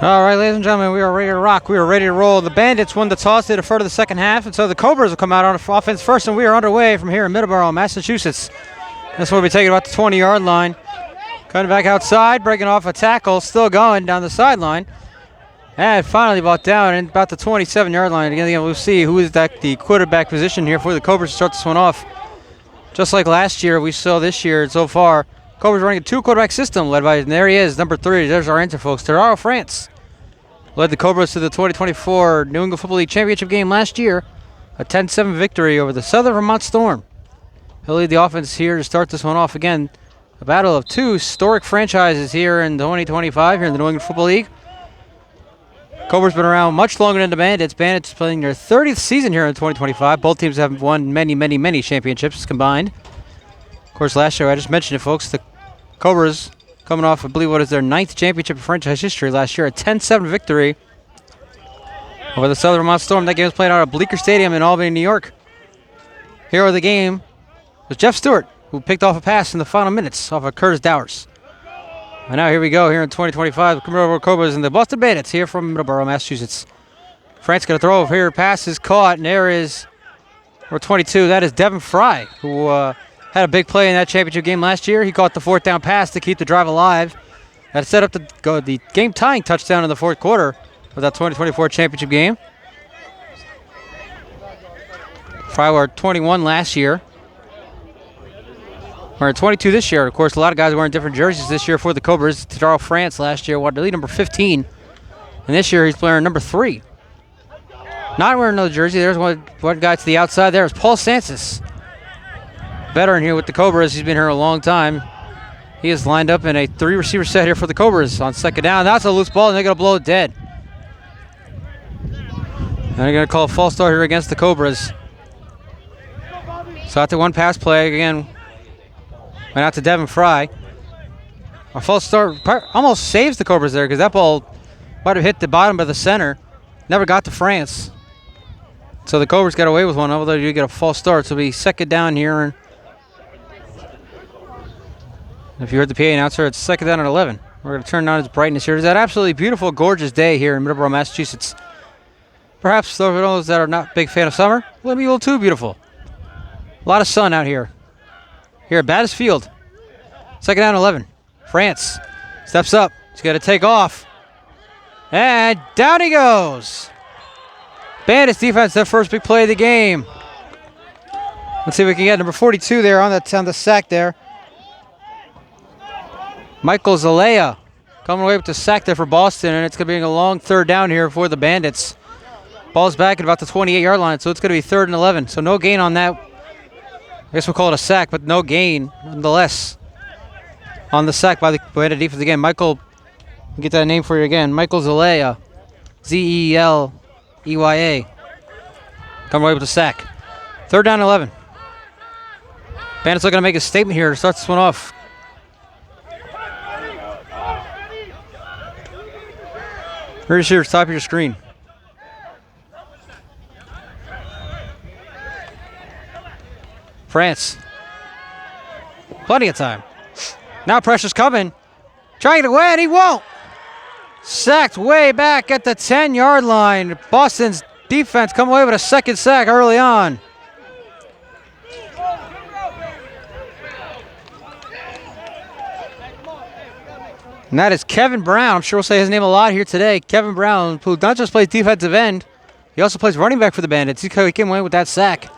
All right, ladies and gentlemen, we are ready to rock. We are ready to roll. The Bandits won the toss. They defer to the second half, and so the Cobras will come out on offense first, and we are underway from here in Middleboro, Massachusetts. This will be taking about the 20-yard line. Coming back outside, breaking off a tackle, still going down the sideline. And finally brought down in about the 27-yard line. Again, we'll see who is the quarterback position here for the Cobras to start this one off. Just like last year, we saw this year so far, Cobras running a two-quarterback system led by, and there he is, number 3. There's our answer, folks. Terraro France led the Cobras to the 2024 New England Football League Championship game last year, a 10-7 victory over the Southern Vermont Storm. He'll lead the offense here to start this one off. Again, a battle of two historic franchises here in 2025 here in the New England Football League. Cobras been around much longer than the Bandits. Bandits playing their 30th season here in 2025. Both teams have won many championships combined. Of course, last year, I just mentioned it, folks, the Cobras coming off, I believe, what is their 9th championship in franchise history last year, a 10-7 victory over the Southern Vermont Storm. That game was played out at Bleecker Stadium in Albany, New York. Hero of the game was Jeff Stewart, who picked off a pass in the final minutes off of Curtis Dowers. And now here we go here in 2025, the Middleboro Cobras and the Boston Bandits here from Middleboro, Massachusetts. France going to throw over here, pass is caught, and there is number 22. That is Devin Fry, who had a big play in that championship game last year. He caught the 4th down pass to keep the drive alive. That set up the game-tying touchdown in the 4th quarter of that 2024 championship game. Fry were 21 last year. Wearing 22 this year. Of course, a lot of guys wearing different jerseys this year for the Cobras. Terraro France last year wore the lead number 15. And this year he's wearing number 3. Not wearing another jersey. There's one guy to the outside there. It's Paul Sansis. Veteran here with the Cobras. He's been here a long time. He is lined up in a 3-receiver set here for the Cobras on second down. That's a loose ball, and they're going to blow it dead. And they're going to call a false start here against the Cobras. So after one pass play, again, went out to Devin Fry. A false start almost saves the Cobras there because that ball might have hit the bottom of the center. Never got to France. So the Cobras got away with one, although you get a false start. So it'll be second down here. And if you heard the PA announcer, it's second down at 11. We're going to turn on its brightness here. It's that absolutely beautiful, gorgeous day here in Middleboro, Massachusetts. Perhaps for those that are not a big fan of summer, it'll be a little too beautiful. A lot of sun out here. Here at Bandits Field. Second down 11. France steps up. He's got to take off. And down he goes. Bandits defense, their first big play of the game. Let's see if we can get number 42 there on the sack there. Michael Zalea coming away with the sack there for Boston, and it's going to be a long third down here for the Bandits. Ball's back at about the 28-yard line, so it's going to be 3rd and 11. So no gain on that. I guess we'll call it a sack, but no gain nonetheless on the sack by the Bandit defense. Again, Michael, I'll get that name for you again. Michael Zalea, Zeleya, coming away with the sack. 3rd down 11. Bandits looking to make a statement here to start this one off. Here's your top of your screen. France. Plenty of time. Now pressure's coming. Trying to get away, and he won't. Sacked way back at the 10-yard line. Boston's defense come away with a second sack early on. And that is Kevin Brown. I'm sure we'll say his name a lot here today. Kevin Brown, who not just plays defensive end, he also plays running back for the Bandits. He came away with that sack.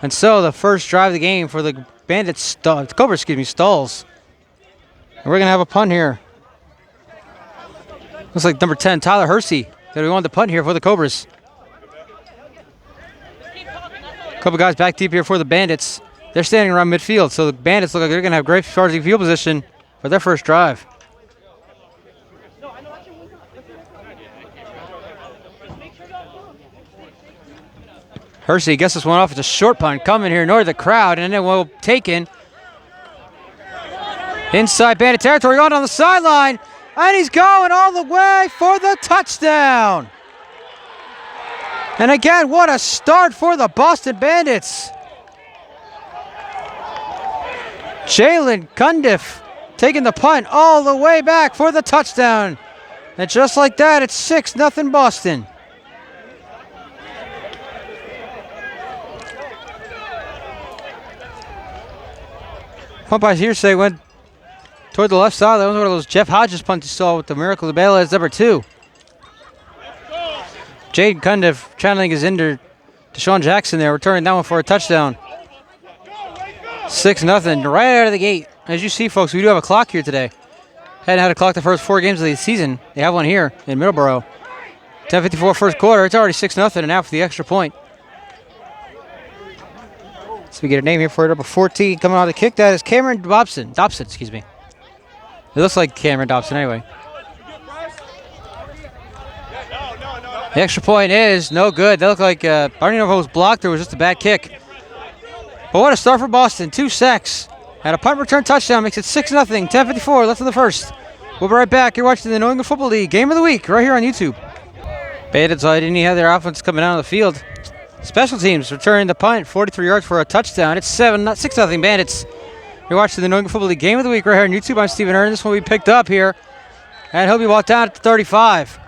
And so the first drive of the game for the Bandits, Cobras, stalls. And we're going to have a punt here. Looks like number 10, Tyler Hersey, that we wanted to punt here for the Cobras. A couple guys back deep here for the Bandits. They're standing around midfield, so the Bandits look like they're going to have great starting field position for their first drive. Hersey gets this one off. It's a short punt coming here north of the crowd, and then will taken inside Bandit territory on the sideline, and he's going all the way for the touchdown. And again, what a start for the Boston Bandits. Jalen Cundiff taking the punt all the way back for the touchdown. And just like that, it's 6-0 Boston. Punt by Hearsay went toward the left side. That was one of those Jeff Hodges punts you saw with the Miracle of Bela as number 2. Jaden Cundiff channeling his injured Deshaun Jackson there, returning that one for a touchdown. 6-0 right out of the gate. As you see, folks, we do have a clock here today. Hadn't had a clock the first 4 games of the season. They have one here in Middleboro. 10:54 first quarter. It's already 6-0 and now for the extra point. So we get a name here for number 14 coming out of the kick. That is Cameron Dobson. Excuse me. It looks like Cameron Dobson anyway. The extra point is no good. They look like, I don't even know if it was blocked or it was just a bad kick. But what a start for Boston. 2 sacks. And a punt return touchdown makes it 6-0. 10:54 left in the first. We'll be right back. You're watching the New England Football League Game of the Week right here on YouTube. Bandits didn't have their offense coming out on the field. Special teams returning the punt, 43 yards for a touchdown. It's 6-0 Bandits. You're watching the New England Football League Game of the Week right here on YouTube. I'm Stephen Ern. This one we picked up here. And he'll be brought down at the 35.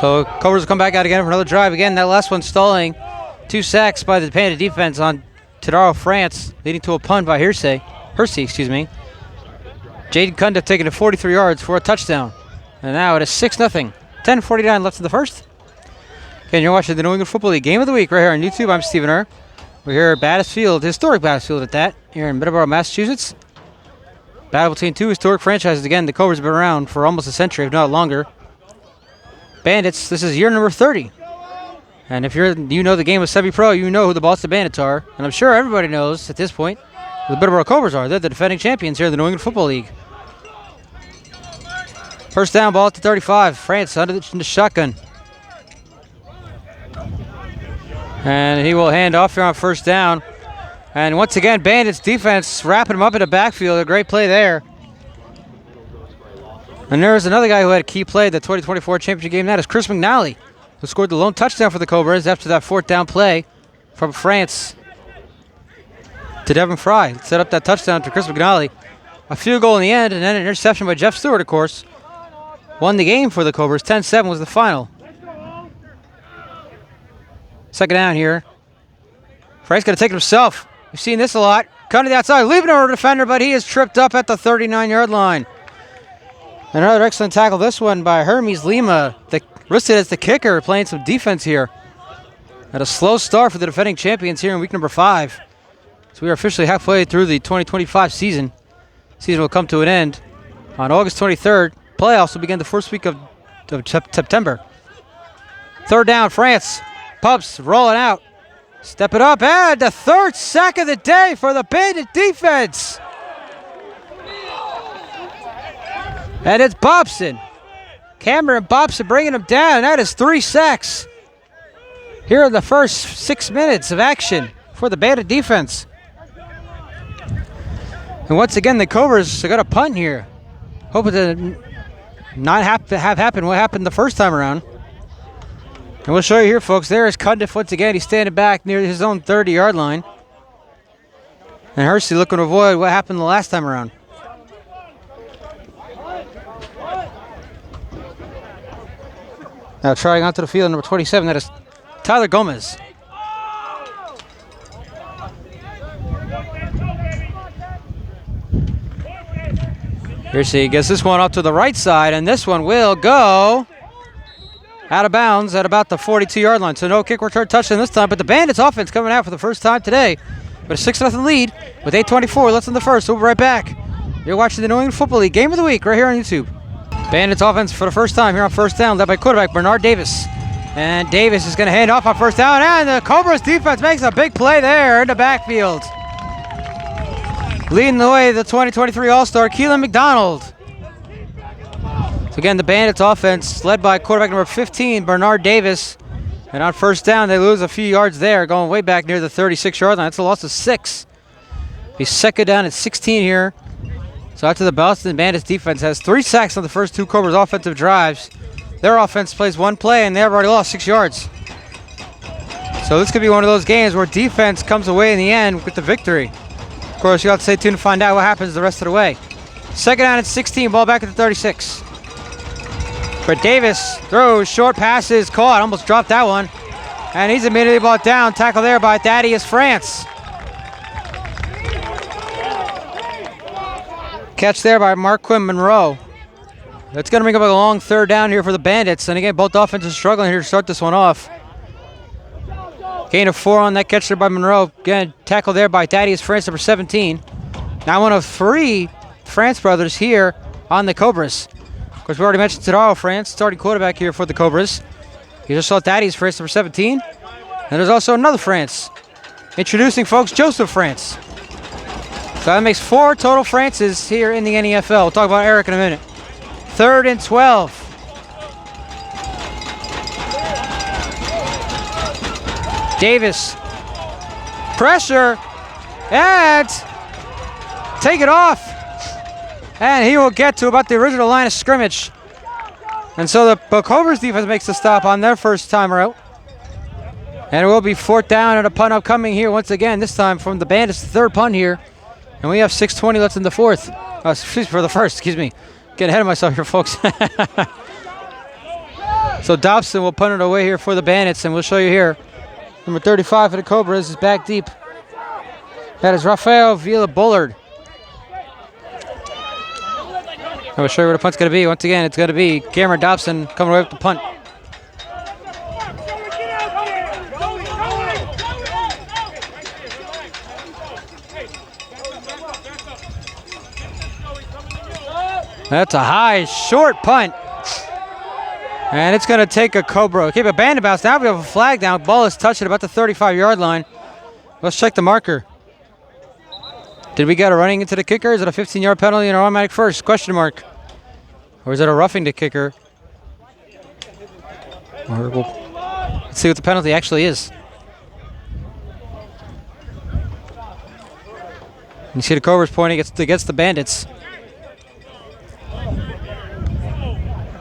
So Cobras will come back out again for another drive. Again, that last one stalling. 2 sacks by the Bandit defense on Tadaro France, leading to a punt by Hersey. Jaden Cundiff taking it 43 yards for a touchdown. And now it is 6-0. 10:49 left in the first. And you're watching the New England Football League Game of the Week right here on YouTube. I'm Stephen Ern. We're here at Bandits Field, historic Bandits Field at that, here in Middleboro, Massachusetts. Battle between 2 historic franchises. Again, the Cobras have been around for almost a century, if not longer. Bandits, this is year number 30. And if you know the game of semi-pro, you know who the Boston Bandits are. And I'm sure everybody knows at this point who the Middleboro Cobras are. They're the defending champions here in the New England Football League. First down, ball at the 35. France under the shotgun. And he will hand off here on first down. And once again, Bandits defense wrapping him up in the backfield. A great play there. And there's another guy who had a key play at the 2024 championship game. That is Chris McNally, who scored the lone touchdown for the Cobras after that 4th down play from France to Devin Fry. Set up that touchdown to Chris McNally. A field goal in the end, and then an interception by Jeff Stewart, of course. Won the game for the Cobras. 10-7 was the final. Second down here. Frank's going to take it himself. We've seen this a lot. Coming to the outside, leaving over the defender, but he is tripped up at the 39-yard line. Another excellent tackle, this one by Hermes Lima, listed as the kicker, playing some defense here. At a slow start for the defending champions here in week number 5. So we are officially halfway through the 2025 season. Season will come to an end on August 23rd. Playoffs will begin the first week of September. Third down, France. Pumps, rolling out. Step it up, and the 3rd sack of the day for the Bandit defense. And it's Bobson. Cameron Bobson bringing him down. That is 3 sacks here in the first 6 minutes of action for the Bandit defense. And once again, the Cobras are going to punt here. Hoping to not have happen what happened the first time around. And we'll show you here, folks. There is Cundiff once again. He's standing back near his own 30-yard line. And Hersey looking to avoid what happened the last time around. Now trying onto the field, number 27, that is Tyler Gomez. Hersey gets this one up to the right side, and this one will go out of bounds at about the 42-yard line. So no kick return touchdown this time, but the Bandits offense coming out for the first time today with a 6-0 lead with 8:24 left in the first. We'll be right back. You're watching the New England Football League Game of the Week right here on YouTube. Bandits offense for the first time here on first down, led by quarterback Bernard Davis. And Davis is going to hand off on first down, and the Cobras defense makes a big play there in the backfield. Leading the way, the 2023 All-Star, Keelan McDonald. So again, the Bandits offense led by quarterback number 15, Bernard Davis. And on first down, they lose a few yards there, going way back near the 36-yard line. That's a loss of 6. Be second down at 16 here. So after the Boston Bandits defense has 3 sacks on the first 2 Cobras offensive drives, their offense plays 1 play, and they've already lost 6 yards. So this could be one of those games where defense comes away in the end with the victory. Of course, you'll have to stay tuned to find out what happens the rest of the way. Second down and 16, ball back at the 36. But Davis throws, short passes, caught, almost dropped that one. And he's immediately brought down, tackled there by Thaddeus France. Catch there by Marquin Monroe. That's going to bring up a long third down here for the Bandits. And again, both offenses struggling here to start this one off. Gain of 4 on that catch there by Monroe. Again, tackled there by Thaddeus France, number 17. Now one of 3 France brothers here on the Cobras. Of course, we already mentioned Tadaro France, starting quarterback here for the Cobras. You just saw Thaddeus France, number 17. And there's also another France. Introducing, folks, Joseph France. So that makes 4 total Frances here in the NFL. We'll talk about Eric in a minute. 3rd and 12. Davis. Pressure. And take it off. And he will get to about the original line of scrimmage. And so the Cobras defense makes the stop on their first timer out. And it will be 4th down and a punt upcoming here once again, this time from the Bandits, the 3rd punt here. And we have 6:20 left in the 4th. For the first, excuse me. Getting ahead of myself here, folks. So Dobson will punt it away here for the Bandits, and we'll show you here. Number 35 for the Cobras is back deep. That is Rafael Villa-Bullard. I will show you where the punt's going to be. Once again, it's going to be Cameron Dobson coming away with the punt. That's a high, short punt. And it's going to take a Cobra. Keep a Bandit bounce. Now we have a flag down. Ball is touched at about the 35-yard line. Let's check the marker. Did we get a running into the kicker? Is it a 15-yard penalty and an automatic first? Question mark. Or is it a roughing the kicker? Let's see what the penalty actually is. You see the Cobras pointing against the Bandits.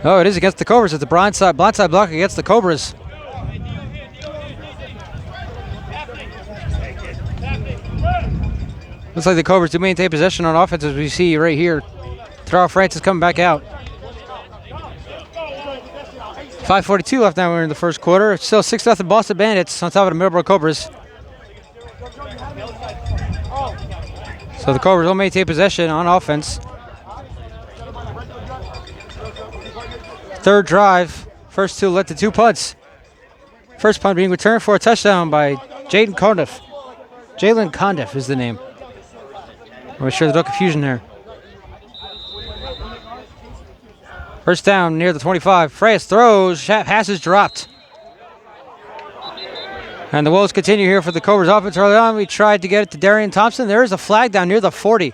Oh, it is against the Cobras. It's a blindside block against the Cobras. Looks like the Cobras do maintain possession on offense, as we see right here. Tadaro France is coming back out. 5:42 left now. We're in the first quarter. It's still 6-0 Boston Bandits on top of the Middleboro Cobras. So the Cobras will maintain possession on offense. 3rd drive. First 2 led to 2 punts. First punt being returned for a touchdown by Jalen Condiff. Jalen Condiff is the name. I'm sure there's no confusion there. First down near the 25. Freyas throws. Pass is dropped. And the woes continue here for the Cobras offense. Early on, we tried to get it to Darian Thompson. There is a flag down near the 40.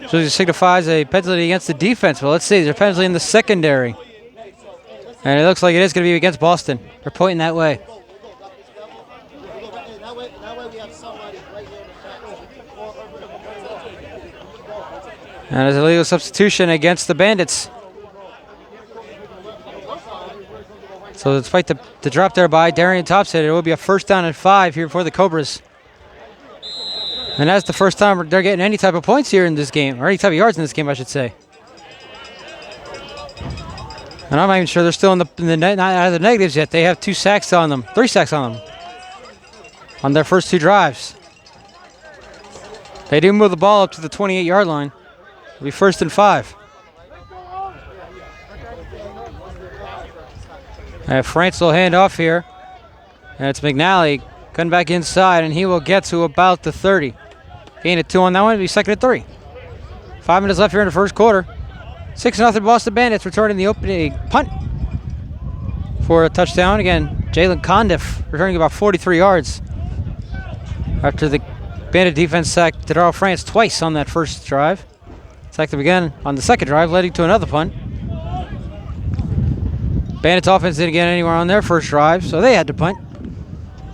So it signifies a penalty against the defense. Well, let's see. There's a penalty in the secondary. And it looks like it is going to be against Boston. They're pointing that way. And there's a legal substitution against the Bandits. So despite the drop there by Darian Thompson, it will be a 1st down and 5 here for the Cobras. And that's the first time they're getting any type of points here in this game, or any type of yards in this game, I should say. And I'm not even sure they're still not out of the negatives yet. They have 2 sacks on them, 3 sacks on them, on their first 2 drives. They do move the ball up to the 28-yard line. It'll be 1st and 5. France will hand off here. And it's McNally cutting back inside, and he will get to about the 30. Gain of 2 on that one. It'll be 2nd and 3. 5 minutes left here in the first quarter. 6-0 Boston Bandits returning the opening punt for a touchdown. Again, Jalen Condiff returning about 43 yards after the Bandit defense sacked Tadaro France twice on that first drive. Sacked them again on the second drive, leading to another punt. Bandits offense didn't get anywhere on their first drive, so they had to punt.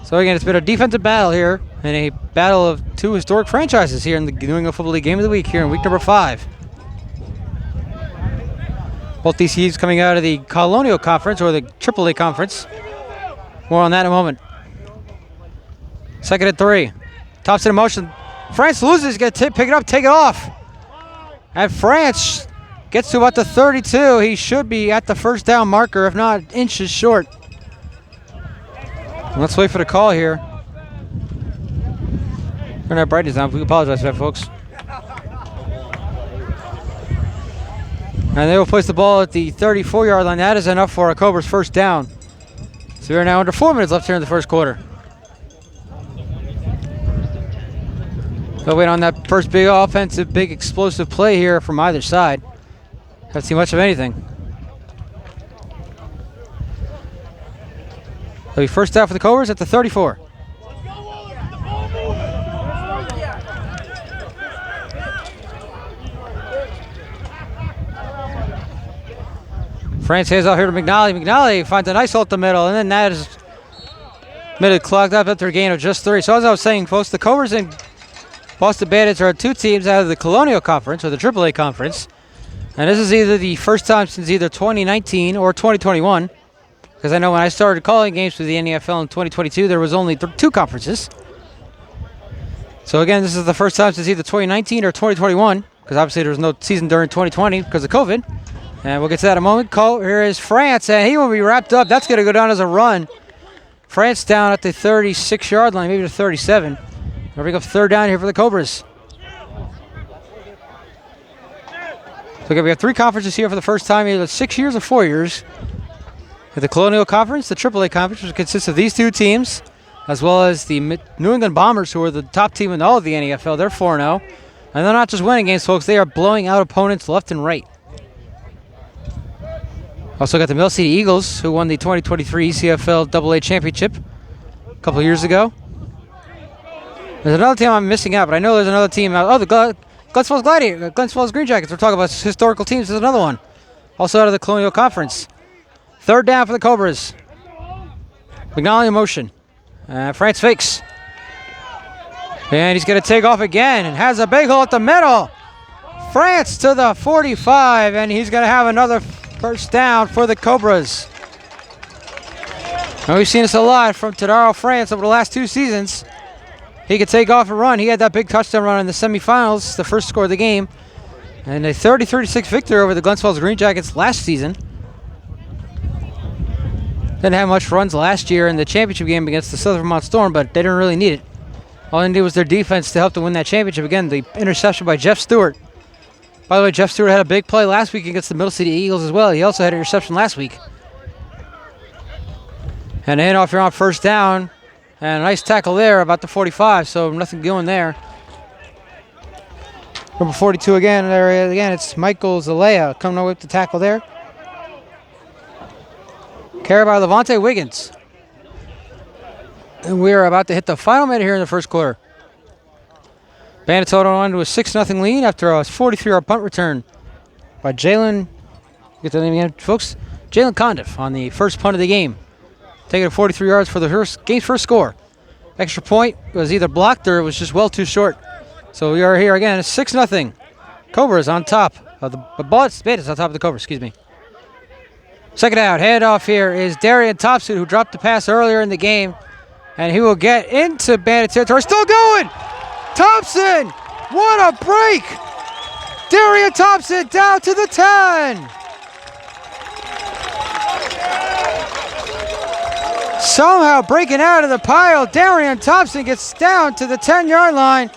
So again, it's been a defensive battle here, and a battle of 2 historic franchises here in the New England Football League Game of the Week here in week number 5. Both these teams coming out of the Colonial Conference, or the AAA Conference. More on that in a moment. 2nd and 3. Thompson in motion. France loses, get pick it up, take it off. And France gets to about the 32. He should be at the first down marker, if not inches short. Let's wait for the call here. We're gonna have brightness down. We apologize for that, folks. And they will place the ball at the 34-yard line. That is enough for a Cobras first down. So we're now under 4 minutes left here in the first quarter. They'll wait on that first big offensive, big explosive play here from either side. Haven't seen much of anything. It'll be first down for the Cobras at the 34. France hands out here to McNally. McNally finds a nice hole at the middle, and then that is clogged up after a gain of just 3. So as I was saying, folks, the Cobras and Boston Bandits are 2 teams out of the Colonial Conference, or the AAA Conference. And this is either the first time since either 2019 or 2021. Because I know when I started calling games for the NFL in 2022, there was only 2 conferences. So again, this is the first time since either 2019 or 2021. Because obviously there was no season during 2020 because of COVID. And we'll get to that in a moment. Here is France, and he will be wrapped up. That's going to go down as a run. France down at the 36-yard line, maybe the 37. We'll bring up third down here for the Cobras. So again, we have 3 conferences here for the first time, either 6 years or 4 years. The Colonial Conference, the AAA Conference, which consists of these 2 teams, as well as the New England Bombers, who are the top team in all of the NFL. They're 4-0. And they're not just winning games, folks. They are blowing out opponents left and right. Also got the Mill City Eagles, who won the 2023 ECFL AA Championship a couple of years ago. There's another team I'm missing out, but I know there's another team out. Oh, the Glens Falls Gladiators, Glens Falls Green Jackets. We're talking about historical teams. There's another one. Also out of the Colonial Conference. Third down for the Cobras. McNally in motion. France fakes. And he's going to take off again and has a big hole at the middle. France to the 45, and he's going to have another first down for the Cobras. Now we've seen this a lot from Tadaro France over the last 2 seasons. He could take off and run. He had that big touchdown run in the semifinals, the first score of the game. And a 30-36 victory over the Glens Falls Green Jackets last season. Didn't have much runs last year in the championship game against the Southern Vermont Storm, but they didn't really need it. All they needed was their defense to help them win that championship. Again, the interception by Jeff Stewart. By the way, Jeff Stewart had a big play last week against the Middle City Eagles as well. He also had an interception last week. And a handoff here on first down. And a nice tackle there about the 45, so nothing going there. Number 42 again. There again, it's Michael Zalea coming away with the tackle there. Carried by Levante Wiggins. And we are about to hit the final minute here in the first quarter. Bandits hold on to a 6-0 lead after a 43-yard punt return by Jalen. Get the name again, folks. Jalen Condiff on the first punt of the game. Taking it 43 yards for the game's first score. Extra point was either blocked or it was just well too short. So we are here again. It's 6-0. Cobras on top of the Bandits on top of the Cobras, excuse me. Second out, handoff here is Darian Thompson, who dropped the pass earlier in the game. And he will get into Bandit territory. Still going! Thompson! What a break! Darian Thompson down to the 10. Somehow breaking out of the pile, Darian Thompson gets down to the 10-yard line.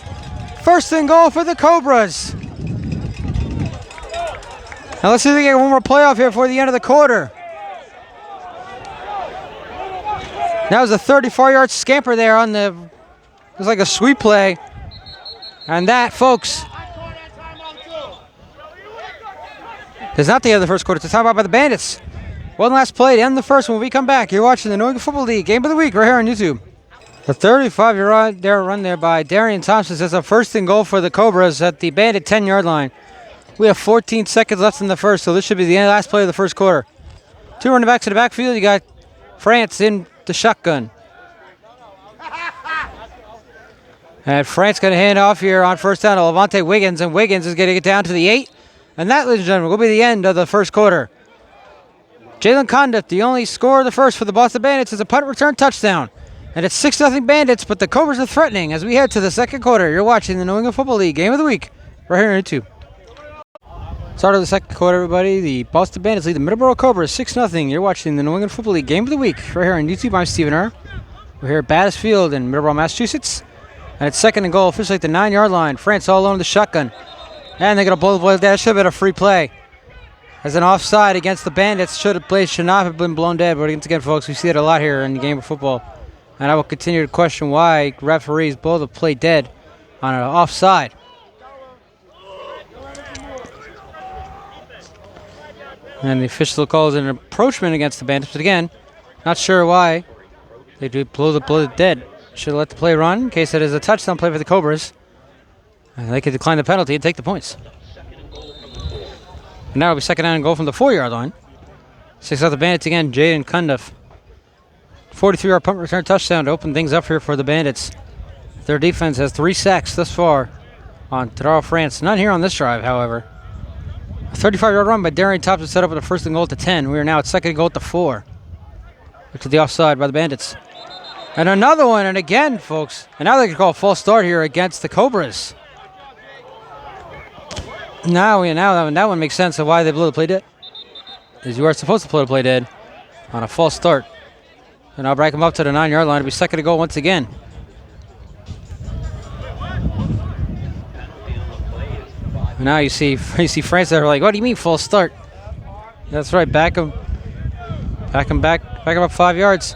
First and goal for the Cobras. Now let's see if we get one more playoff here before the end of the quarter. That was a 34-yard scamper there on the, it was like a sweep play. And that, folks, is not the end of the first quarter. It's a timeout by the Bandits. One last play to end the first when we come back. You're watching the New England Football League Game of the Week right here on YouTube. The 35-yard run there by Darian Thompson says a first and goal for the Cobras at the Bandit 10-yard line. We have 14 seconds left in the first, so this should be the last play of the first quarter. 2 running backs in the backfield. You got France in the shotgun. And France going to hand off here on first down to Levante Wiggins, and Wiggins is going to get down to the 8. And that, ladies and gentlemen, will be the end of the first quarter. Jalen Condiff, the only score of the first for the Boston Bandits, is a punt return touchdown. And it's 6-0 Bandits, but the Cobras are threatening as we head to the second quarter. You're watching the New England Football League Game of the Week right here on YouTube. Start of the second quarter, everybody. The Boston Bandits lead the Middleboro Cobras 6-0. You're watching the New England Football League Game of the Week right here on YouTube. I'm Stephen Err. We're here at Bandits Field in Middleboro, Massachusetts. And it's second and goal, officially at the 9-yard line. France all alone in the shotgun. And they're going to blow the ball. That should have been a free play. As an offside against the Bandits, should not have been blown dead. But once again, folks, we see it a lot here in the game of football. And I will continue to question why referees blow the play dead on an offside. And the official calls an approachment against the Bandits. But again, not sure why they do blow the play dead. Should have let the play run in case it is a touchdown play for the Cobras. And they could decline the penalty and take the points. And now it'll be second down and goal from the 4-yard line. 6-0 the Bandits again, Jaden Cundiff. 43-yard punt return touchdown to open things up here for the Bandits. Their defense has 3 sacks thus far on Terrell France. None here on this drive, however. A 35-yard run by Darian Thompson set up with a first and goal at the 10. We are now at second and goal at the 4. Look to the offside by the Bandits. And another one, and again, folks. And now they can call a false start here against the Cobras. Now that one makes sense of why they blew the play dead. As you are supposed to blow the play dead on a false start. And I'll break them up to the 9-yard line. It'll be second to go once again. And now you see France that are like, what do you mean false start? That's right, back them up 5 yards.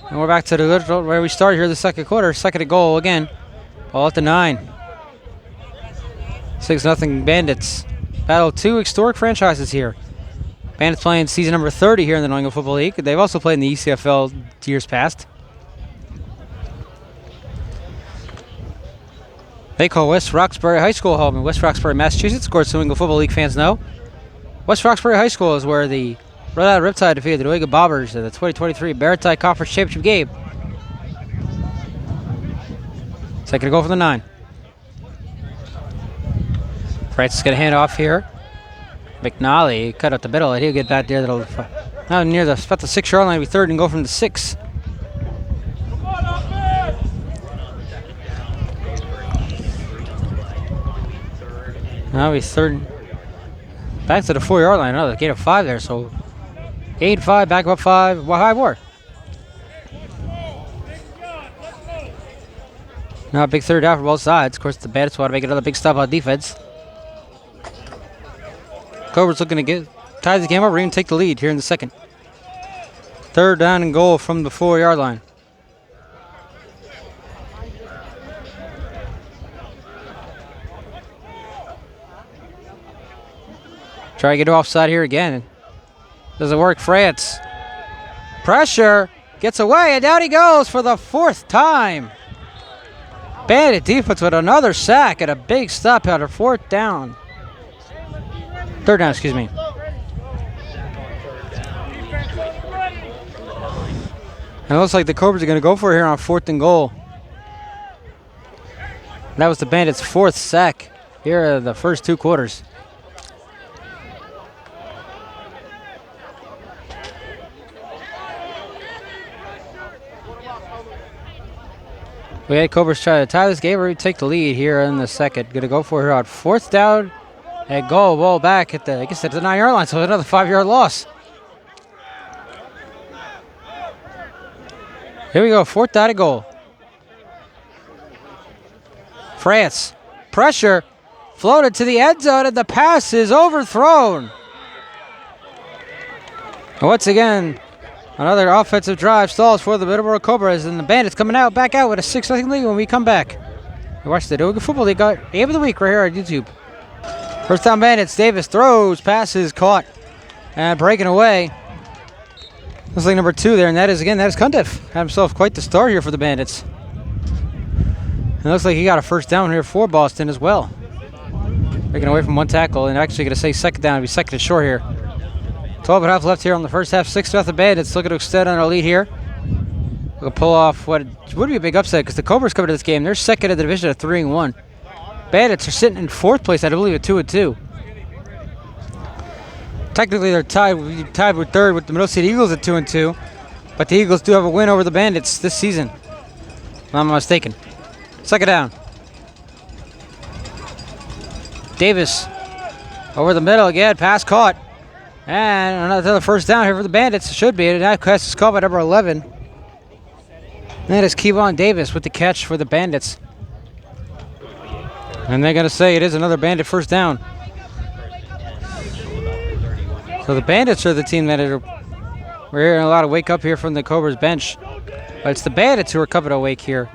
And we're back to the literal where we started here the second quarter. Second to goal again. Ball at the 9. 6-0 Bandits. Battle of 2 historic franchises here. Bandits playing season number 30 here in the New England Football League. They've also played in the ECFL years past. They call West Roxbury High School home in West Roxbury, Massachusetts. Of course, New England Football League fans know. West Roxbury High School is where the Rhode Island Riptide defeated the New England Bobbers in the 2023 Maritime Conference Championship game. Second to go for the 9. France is going to hand off here. McNally cut out the middle, and he'll get back there. Now near about the 6-yard line. It'll be third and go from the 6. Now he's third. Back to the 4-yard line. Another gain of 5 there. So 8-5, back up 5. Well, 5 more. Now a big third down for both sides. Of course, the Bandits want to make another big stop on defense. Cobras looking to tie the game up. We're going to take the lead here in the second. Third down and goal from the 4-yard line. Try to get offside here again. Doesn't work. France. Pressure. Gets away, and down he goes for the 4th time. Bandit defense with another sack and a big stop out of 4th down. Third down, excuse me. And it looks like the Cobras are going to go for it here on 4th and goal. That was the Bandits' 4th sack here in the first 2 quarters. We had Cobras try to tie this game or we take the lead here in the second. Going to go for it here on 4th down. And goal, ball back at the 9-yard line, so another 5-yard loss. Here we go, 4th down and goal. France, pressure, floated to the end zone, and the pass is overthrown. And once again, another offensive drive stalls for the Middleboro Cobras, and the Bandits coming back out with a 6-0 lead when we come back. You watch the New England Football League Game of the Week right here on YouTube. First down Bandits, Davis throws, passes, caught, and breaking away. Looks like number 2 there, and that is Cundiff. Had himself quite the start here for the Bandits. And it looks like he got a first down here for Boston as well. Breaking away from 1 tackle, and actually going to say second down. It'll be second and short here. 12.5 left here on the first half. 6-0 Bandits looking to extend on our lead here. We'll pull off what would be a big upset because the Cobras coming to this game. They're second in the division at 3-1. Bandits are sitting in 4th place, I believe, at 2-2. Technically, they're tied with 3rd with the Middle City Eagles at 2-2, but the Eagles do have a win over the Bandits this season. if I'm not mistaken. Second down. Davis over the middle again. Pass caught. And another first down here for the Bandits. It should be. And that pass is caught by number 11. And that is Kevon Davis with the catch for the Bandits. And they're going to say it is another Bandit first down. So the Bandits are the team that we're hearing a lot of wake up here from the Cobras bench. But it's the Bandits who are coming awake here.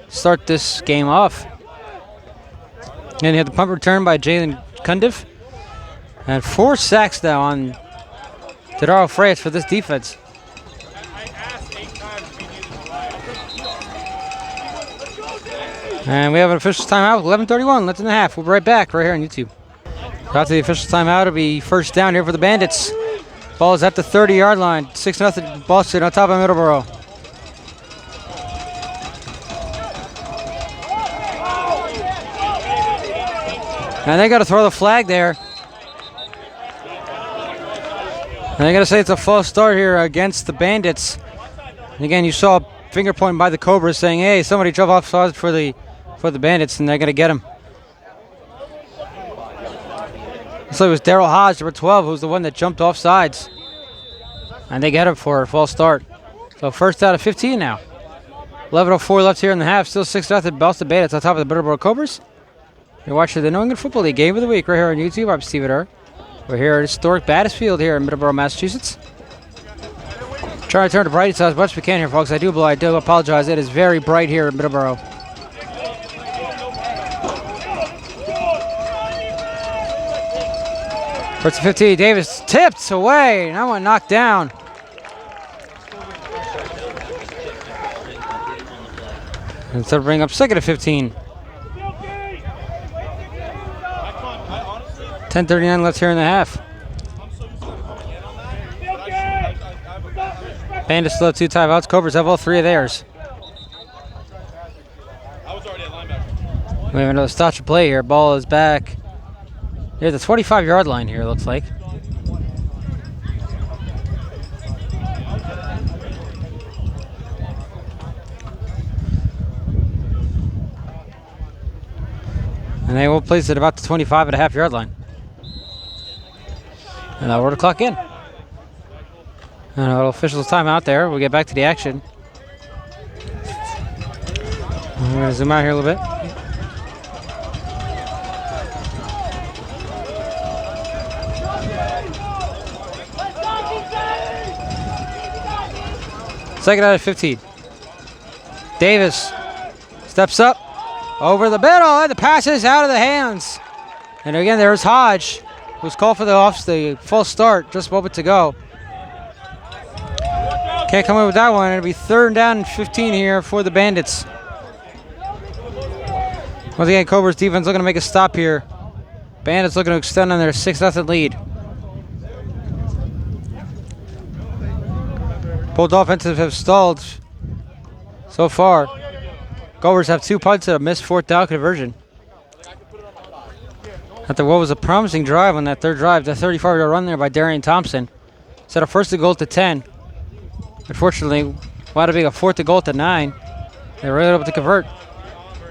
Start this game off. And you had the punt return by Jalen Cundiff. And 4 sacks now on Tadaro Freyes for this defense. And we have an official timeout with 11:31 left in the half. We'll be right back right here on YouTube. After the official timeout, it'll be first down here for the Bandits. Ball is at the 30-yard line. 6-0 Boston on top of Middleboro. And they got to throw the flag there. And they got to say it's a false start here against the Bandits. And again, you saw a finger pointing by the Cobras saying, hey, somebody drove off sides for the Bandits, and they're going to get him. So it was Daryl Hodge, number 12, who was the one that jumped off sides. And they get him for a false start. So first out of 15 now. 11:04 left here in the half. Still 6-0 Boston Bandits on top of the Middleboro Cobras. You're watching the New England Football League Game of the Week right here on YouTube. I'm Steve Adair. We're here at historic Bandits Field here in Middleboro, Massachusetts. Trying to turn the bright side as much as we can here, folks. I do apologize. It is very bright here in Middleboro. First and 15, Davis tipped away. That one knocked down. Instead of bringing up second and 15. 10:39 left here in the half. Bandits still have 2 timeouts. Cobras have all 3 of theirs. We have another stop to play here. Ball is back. Near the 25-yard line here, it looks like. And they will place it about the 25.5-yard line. And now we're to clock in. And a little official's timeout there. We'll get back to the action. We're going to zoom out here a little bit. Second out of 15. Davis steps up over the middle, and the pass is out of the hands. And again, there's Hodge, who's called for the false start, just a moment to go. Can't come in with that one. It'll be 3rd down and 15 here for the Bandits. Once again, Cobras defense looking to make a stop here. Bandits looking to extend on their 6-0 lead. Both offenses have stalled so far. Cobras have 2 punts and a missed 4th down conversion. After what was a promising drive on that 3rd drive, the 35-yard run there by Darian Thompson set a 1st and goal to 10. Unfortunately, wound up being a 4th and goal to 9. They were able to convert.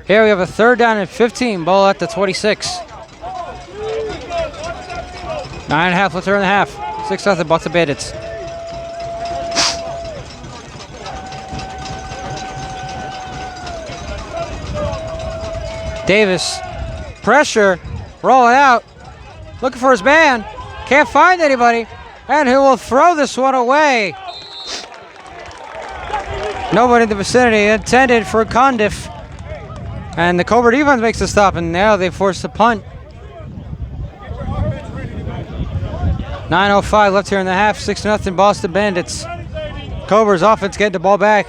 Here we have a 3rd down and 15. Ball at the 26. 9.5 left here in the half. 6-0 Boston Bandits. Davis, pressure, rolling out, looking for his man, can't find anybody, and who will throw this one away. Nobody in the vicinity, intended for Condiff. And the Cobra defense makes a stop, and now they force a punt. 9:05 left here in the half, 6-0 Boston Bandits. Cobra's offense getting the ball back.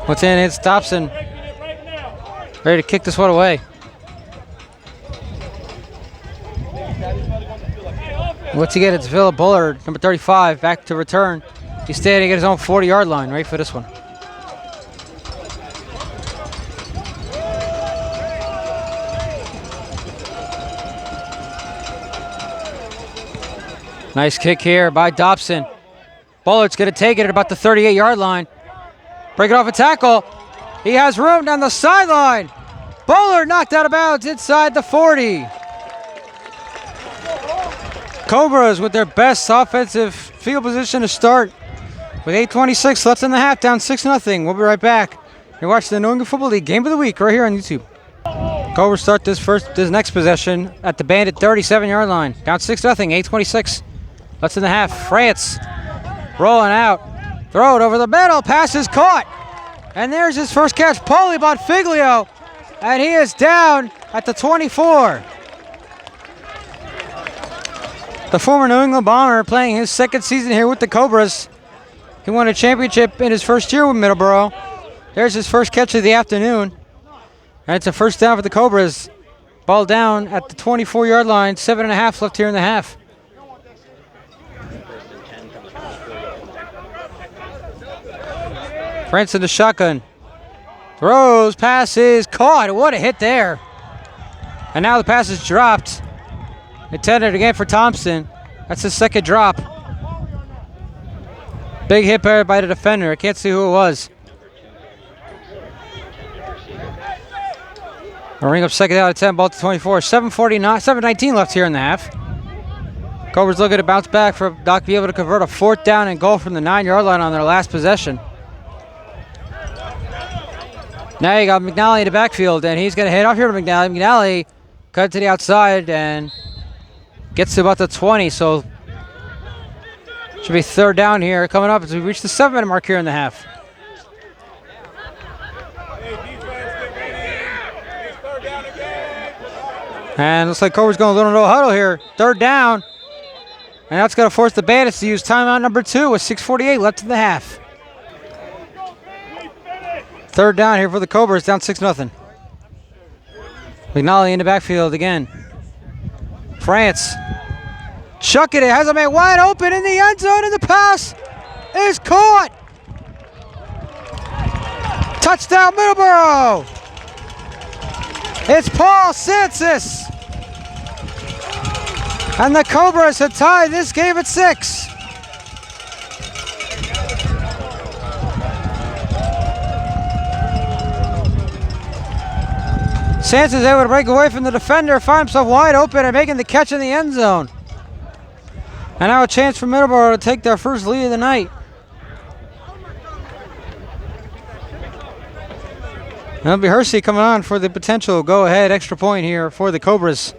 What's in? It's Dobson. Ready to kick this one away. Once again, it's Villa Bullard, number 35, back to return. He's standing at his own 40-yard line, ready for this one. Nice kick here by Dobson. Bullard's going to take it at about the 38-yard line. Break it off a tackle. He has room down the sideline. Bullard knocked out of bounds inside the 40. Cobras with their best offensive field position to start with 8:26 left in the half, down 6-0. We'll be right back. You're watching the New England Football League Game of the Week right here on YouTube. Cobras start this next possession at the Bandit 37-yard line. Down 6-0, 8:26 left in the half. France rolling out. Throw it over the middle. Pass is caught. And there's his first catch. Paulie Bonfiglio. And he is down at the 24. The former New England Bomber playing his second season here with the Cobras. He won a championship in his first year with Middleboro. There's his first catch of the afternoon. And it's a first down for the Cobras. Ball down at the 24-yard line. 7.5 left here in the half. France in the shotgun. Throws, passes, caught. What a hit there. And now the pass is dropped. Intended again for Thompson. That's his second drop. Big hit by the defender. I can't see who it was. I'll ring up second out of 10, ball to 24. 7:19 left here in the half. Cobras looking to bounce back for Doc to be able to convert a 4th down and goal from the 9-yard line on their last possession. Now you got McNally in the backfield, and he's going to head off here to McNally. McNally cut to the outside and gets to about the 20, so should be 3rd down here coming up as we reach the 7-minute mark here in the half. And looks like Cobras going a little no huddle here. 3rd down. And that's going to force the Bandits to use timeout number 2 with 6:48 left in the half. 3rd down here for the Cobras, down 6-0. McNally in the backfield again. France. Chucking it, has a man wide open in the end zone, and the pass is caught. Touchdown, Middleboro. It's Paul Sansis. And the Cobras have tied this game at 6. Santos is able to break away from the defender, find himself wide open and making the catch in the end zone. And now a chance for Middleboro to take their first lead of the night. And it'll be Hersey coming on for the potential go-ahead extra point here for the Cobras.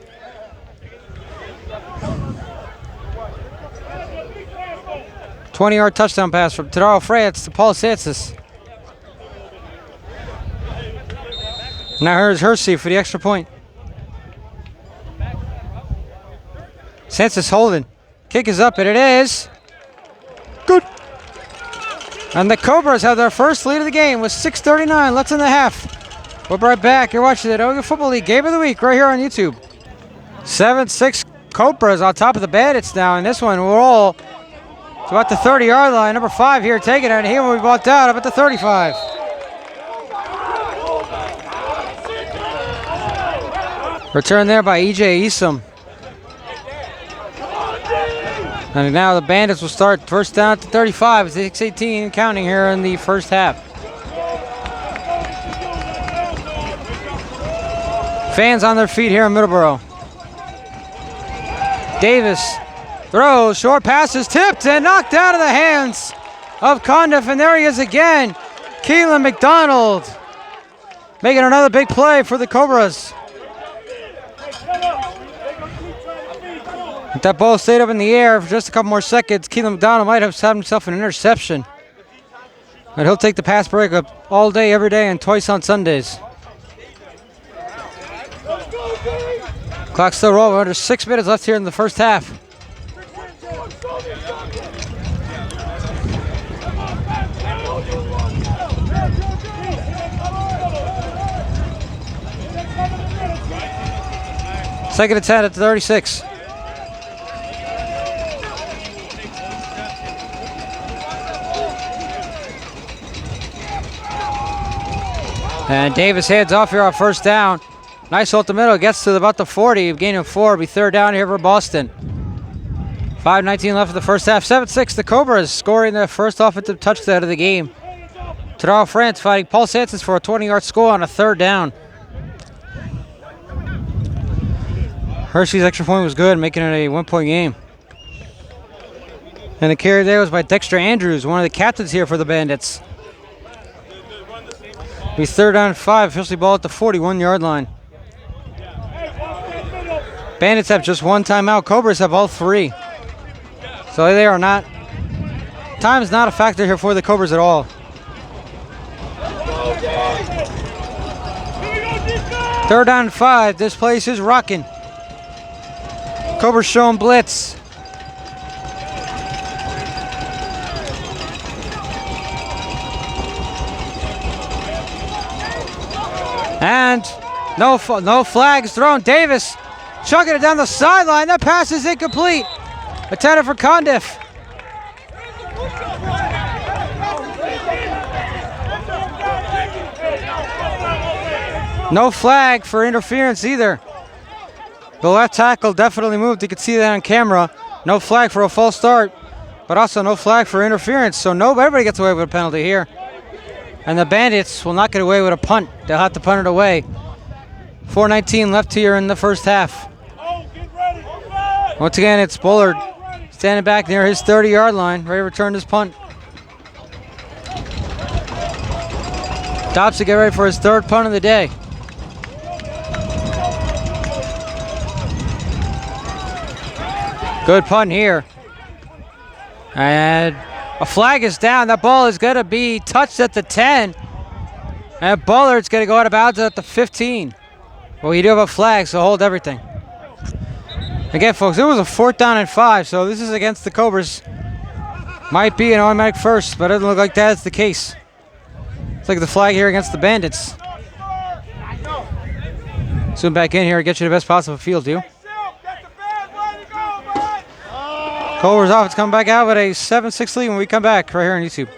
A 20-yard touchdown pass from Tadaro France to Paul Santos. Now here's Hersey for the extra point. Santos holding. Kick is up, and it is good. And the Cobras have their first lead of the game with 6:39 left in the half. We'll be right back. You're watching the New England Football League Game of the Week right here on YouTube. 7-6 Cobras on top of the Bandits now, and this one will roll to about the 30-yard line. Number 5 here taking it, and he will be brought down up at the 35. Return there by E.J. Easom. And now the Bandits will start first down at the 35. 6:18 counting here in the first half. Fans on their feet here in Middleboro. Davis throws, short passes tipped and knocked out of the hands of Condiff. And there he is again. Keelan McDonald making another big play for the Cobras. If that ball stayed up in the air for just a couple more seconds, Keelan McDonald might have had himself an interception. But he'll take the pass breakup all day, every day, and twice on Sundays. Clock still rolling. Under 6 minutes left here in the first half. Second and 10 at the 36. And Davis heads off here on first down. Nice hole at the middle. Gets to about the 40. Gain of 4. Be 3rd down here for Boston. 5:19 left of the first half. 7-6, the Cobras scoring their first offensive touchdown of the game. Terrell France fighting Paul Sanchez for a 20-yard score on a third down. Hershey's extra point was good, making it a 1-point game. And the carry there was by Dexter Andrews, one of the captains here for the Bandits. He's 3rd down and 5, officially ball at the 41-yard line. Bandits have just one timeout. Cobras have all 3. So they are not, time is not a factor here for the Cobras at all. 3rd down and 5, this place is rocking. Cobras showing blitz. And no flags thrown. Davis chucking it down the sideline. That pass is incomplete. Intended for Condiff. No flag for interference either. The left tackle definitely moved. You could see that on camera. No flag for a false start, but also no flag for interference. So everybody gets away with a penalty here. And the Bandits will not get away with a punt. They'll have to punt it away. 4:19 left here in the first half. Once again, it's Bullard standing back near his 30-yard line, ready to return this punt. Dobson get ready for his 3rd punt of the day. Good punt here. And a flag is down. That ball is going to be touched at the 10. And Bullard's going to go out of bounds at the 15. Well, you do have a flag, so hold everything. Again, folks, it was a 4th down and 5, so this is against the Cobras. Might be an automatic first, but it doesn't look like that's the case. It's like the flag here against the Bandits. Zoom back in here and get you the best possible field view. Cobras offense coming back out with a 7-6 lead when we come back right here on YouTube.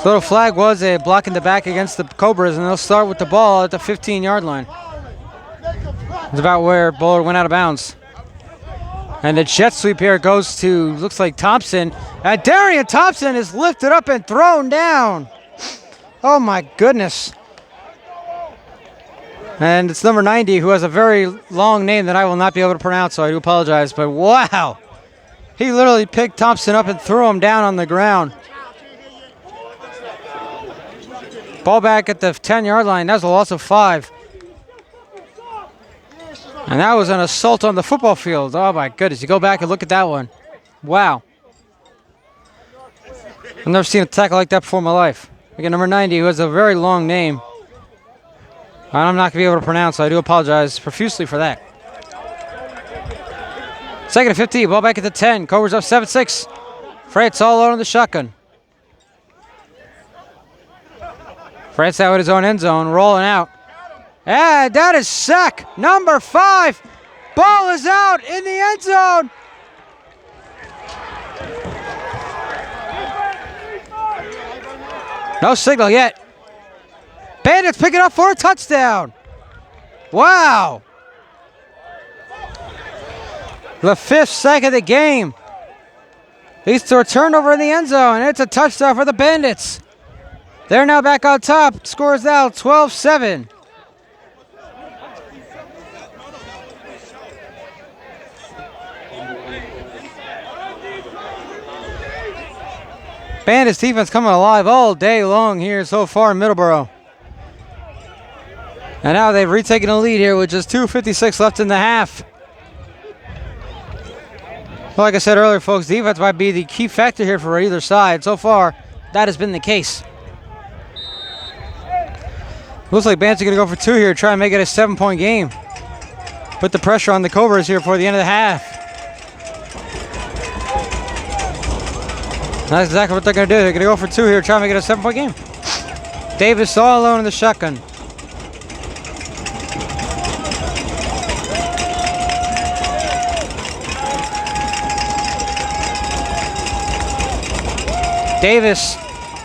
So the flag was a block in the back against the Cobras, and they'll start with the ball at the 15-yard line. It's about where Bullard went out of bounds. And the jet sweep here goes to, looks like Thompson. And Darian Thompson is lifted up and thrown down. Oh my goodness. And it's number 90, who has a very long name that I will not be able to pronounce, so I do apologize. But wow. He literally picked Thompson up and threw him down on the ground. Ball back at the 10-yard line. That's a loss of 5. And that was an assault on the football field. Oh my goodness. You go back and look at that one. Wow. I've never seen a tackle like that before in my life. Again, number 90, who has a very long name. I'm not going to be able to pronounce, so I do apologize profusely for that. 2nd and 15, ball back at the 10. Cobras up 7-6. France all alone in the shotgun. France out with his own end zone, rolling out. And that is sack number 5. Ball is out in the end zone. No signal yet. Bandits pick it up for a touchdown. Wow. The 5th sack of the game. Leads to a turnover in the end zone. It's a touchdown for the Bandits. They're now back on top. Score is now 12-7. Bandits defense coming alive all day long here so far in Middleboro. And now they've retaken a lead here with just 2:56 left in the half. Well, like I said earlier, folks, defense might be the key factor here for either side. So far, that has been the case. Looks like Bandits are going to go for 2 here, try and make it a 7-point game. Put the pressure on the Cobras here for the end of the half. That's exactly what they're going to do. They're going to go for 2 here, try and make it a 7-point game. Davis all alone in the shotgun. Davis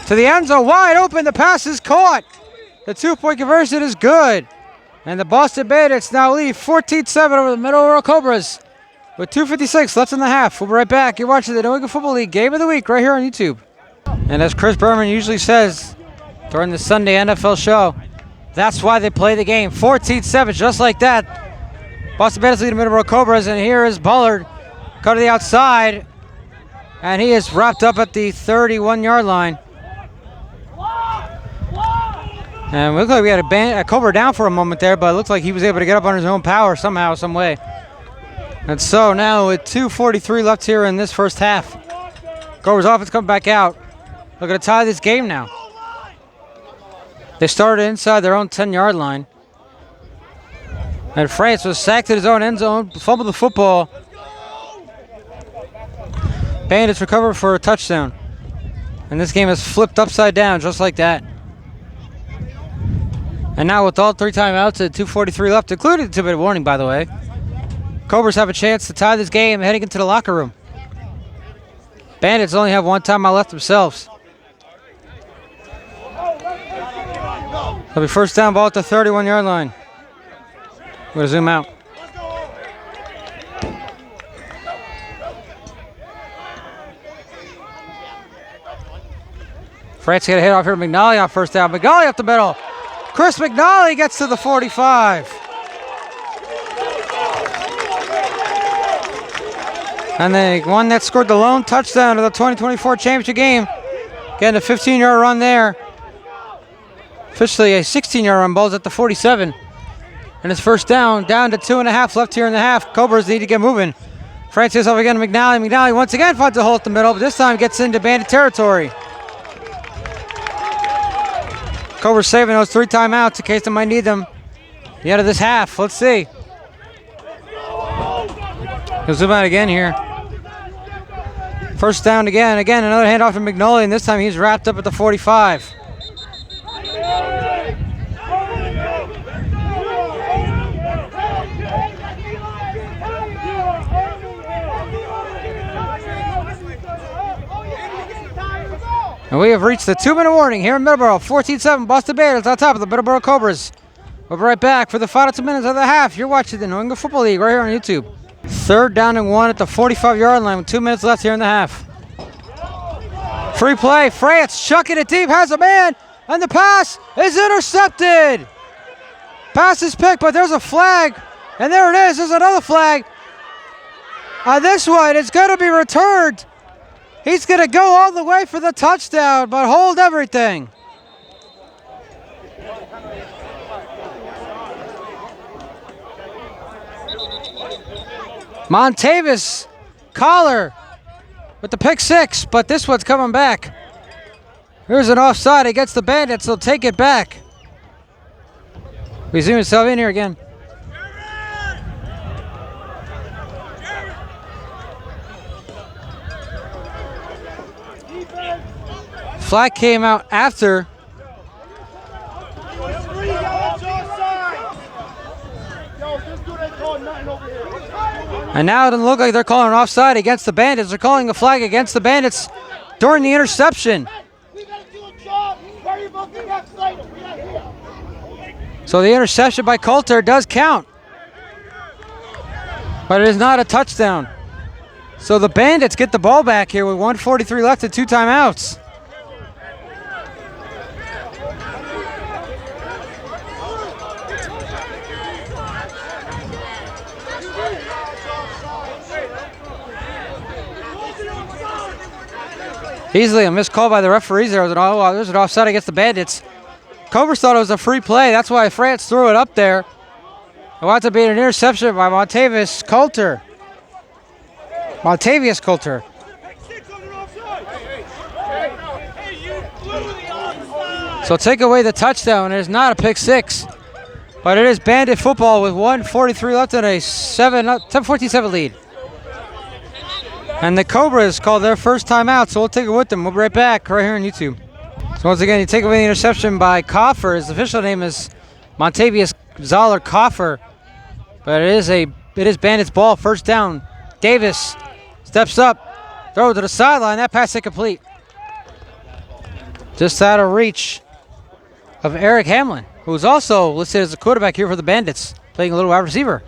to the end zone, wide open. The pass is caught. The 2-point conversion is good. And the Boston Bandits now lead 14-7 over the Middleboro Cobras with 2:56 left in the half. We'll be right back. You're watching the New England Football League Game of the Week right here on YouTube. And as Chris Berman usually says during the Sunday NFL show, that's why they play the game. 14-7, just like that. Boston Bandits lead the Middleboro Cobras, and here is Bullard. Cut to the outside, and he is wrapped up at the 31-yard line. And it looked like we had a Cobra down for a moment there, but it looks like he was able to get up on his own power somehow, some way. And so now with 2:43 left here in this first half, Cobras offense coming back out. Looking to tie this game now. They started inside their own 10-yard line. And France was sacked at his own end zone, fumbled the football. Bandits recovered for a touchdown. And this game has flipped upside down just like that. And now with all 3 timeouts at 2:43 left, including the 2-minute warning, by the way, Cobras have a chance to tie this game heading into the locker room. Bandits only have 1 timeout left themselves. It'll be first down ball at the 31-yard line. I'm going to zoom out. France get a hit off here. McNally on first down. McNally up the middle. Chris McNally gets to the 45. And the one that scored the lone touchdown of the 2024 championship game. Getting a 15-yard run there. Officially a 16-yard run. Ball's at the 47. And it's first down to 2.5 left here in the half. Cobras need to get moving. Francis off again to McNally. McNally once again finds a hole at the middle, but this time gets into Bandit territory. Cobras saving those 3 timeouts in case they might need them. The end of this half. Let's see. He'll zoom out again here. First down again. Again, another handoff to McNally, and this time he's wrapped up at the 45. And we have reached the 2-minute warning here in Middleboro. 14-7, Boston Bandits on top of the Middleboro Cobras. We'll be right back for the final 2 minutes of the half. You're watching the New England Football League right here on YouTube. 3rd down and 1 at the 45-yard line with 2 minutes left here in the half. Free play, France chucking it deep, has a man, and the pass is intercepted. Pass is picked, but there's a flag, and there it is. There's another flag. On this one, it's going to be returned. He's going to go all the way for the touchdown, but hold everything. Montavis Collar with the pick 6, but this one's coming back. Here's an offside against the Bandits. They'll take it back. We zoom himself in here again. Flag came out after. And now it doesn't look like they're calling an offside against the Bandits. They're calling a flag against the Bandits during the interception. So the interception by Coulter does count. But it is not a touchdown. So the Bandits get the ball back here with 1:43 left and 2 timeouts. Easily a missed call by the referees. There's an offside against the Bandits. Cobras thought it was a free play. That's why France threw it up there. It winds up being an interception by Montavious Coulter. So take away the touchdown. It is not a pick 6. But it is Bandit football with 1:43 left and a 10-14-7 lead. And the Cobras called their first timeout, so we'll take it with them. We'll be right back right here on YouTube. So once again, you take away the interception by Coffer. His official name is Montavious Zoller Coffer. But it is Bandits ball, first down. Davis steps up, throw to the sideline. That pass incomplete. Just out of reach of Eric Hamlin, who is also listed as a quarterback here for the Bandits, playing a little wide receiver.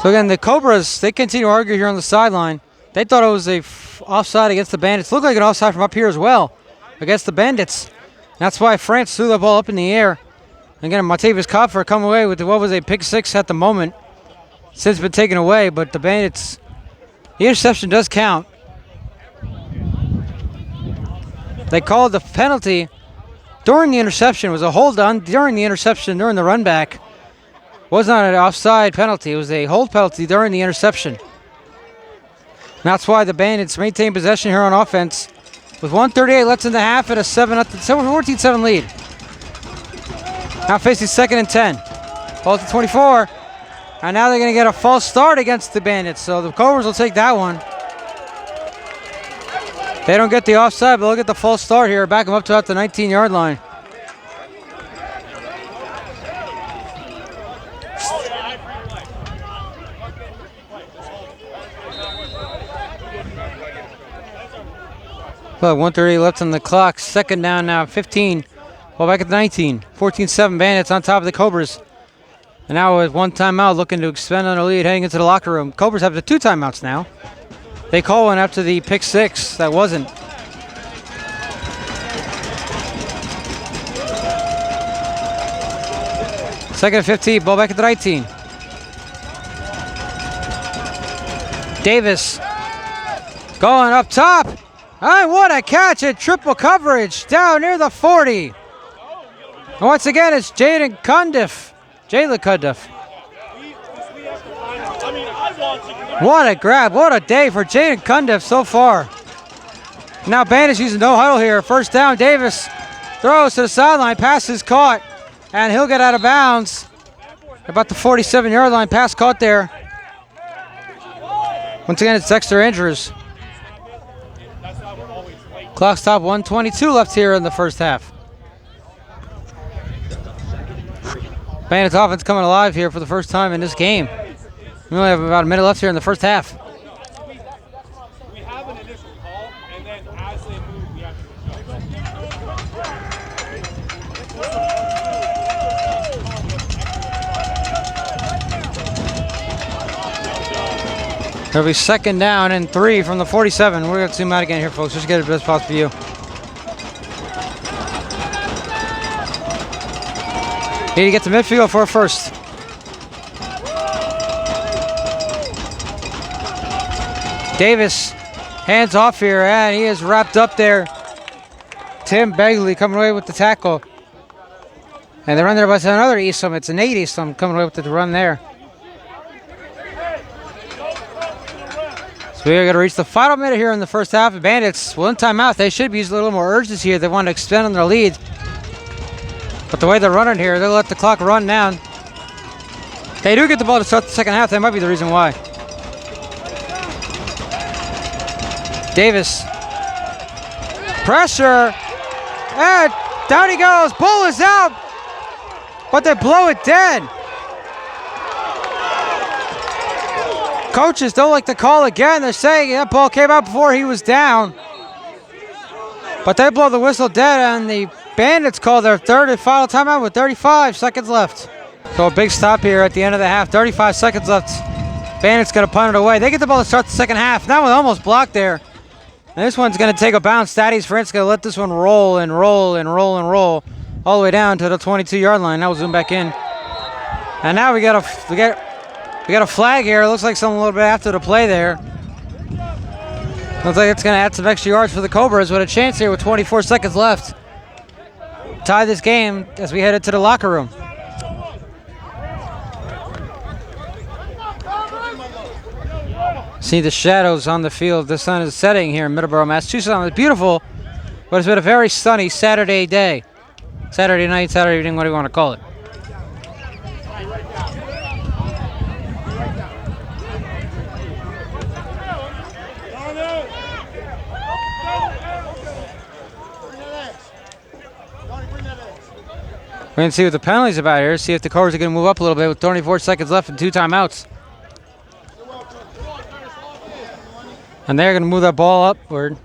So So again, the Cobras, they continue to argue here on the sideline. They thought it was a offside against the Bandits. Looked like an offside from up here as well against the Bandits. That's why France threw the ball up in the air. Again, Matavius Kopfer come away with what was a pick six at the moment. Since been taken away, but the Bandits, the interception does count. They called the penalty during the interception. It was a hold on during the interception, during the run back. Was not an offside penalty. It was a hold penalty during the interception. And that's why the Bandits maintain possession here on offense with 1:38 left in the half at a 14-7 lead. Now facing 2nd and 10. Ball to 24. And now they're going to get a false start against the Bandits. So the Cobras will take that one. They don't get the offside, but they'll get the false start here. Back them up to about the 19-yard line. Well, 1:30 left on the clock. 2nd down now, 15. Well, back at the 19. 14-7 Bandits on top of the Cobras. And now with one timeout, looking to expand on their lead, heading into the locker room. Cobras have the 2 timeouts now. They call one after the pick six. That wasn't. Second and 15, ball back at the 19. Davis going up top. And what a catch in triple coverage down near the 40. And once again, it's Jalen Cundiff. What a grab. What a day for Jaden Cundiff so far. Now Bandits using no huddle here. First down, Davis throws to the sideline. Pass is caught. And he'll get out of bounds. About the 47-yard line. Pass caught there. Once again, it's Dexter Andrews. Clock stop, 1:22 left here in the first half. Bandits offense coming alive here for the first time in this game. We only have about a minute left here in the first half. We have an initial call, and then as they move, we have to There'll be 2nd down and 3 from the 47. We're going to zoom out again here, folks, just to get the best possible view. Need to get to midfield for a first. Davis, hands off here, and he is wrapped up there. Tim Begley coming away with the tackle. And the run there by another Eastham. It's an 8 Eastham coming away with the run there. So we're going to reach the final minute here in the first half. The Bandits, well, in timeout, they should be using a little more urgency here. They want to extend on their lead. But the way they're running here, they'll let the clock run down. They do get the ball to start the second half. That might be the reason why. Davis. Pressure. And down he goes. Bull is out. But they blow it dead. Coaches don't like to call again. They're saying that ball came out before he was down. But they blow the whistle dead, and the Bandits call their third and final timeout with 35 seconds left. So a big stop here at the end of the half. 35 seconds left. Bandits going to punt it away. They get the ball to start the second half. That one almost blocked there. And this one's going to take a bounce. Thaddeus France going to let this one roll and roll and roll and roll all the way down to the 22-yard line. Now we'll zoom back in. And now we got a flag here. It looks like something a little bit after the play there. Looks like it's going to add some extra yards for the Cobras with a chance here with 24 seconds left. Tie this game as we head into the locker room. See the shadows on the field. The sun is setting here in Middleboro, Massachusetts. It's beautiful, but it's been a very sunny Saturday day. Saturday night, Saturday evening, what do you want to call it? We're going to see what the penalty's about here. See if the Cobras are going to move up a little bit with 24 seconds left and 2 timeouts. And they're going to move that ball upward.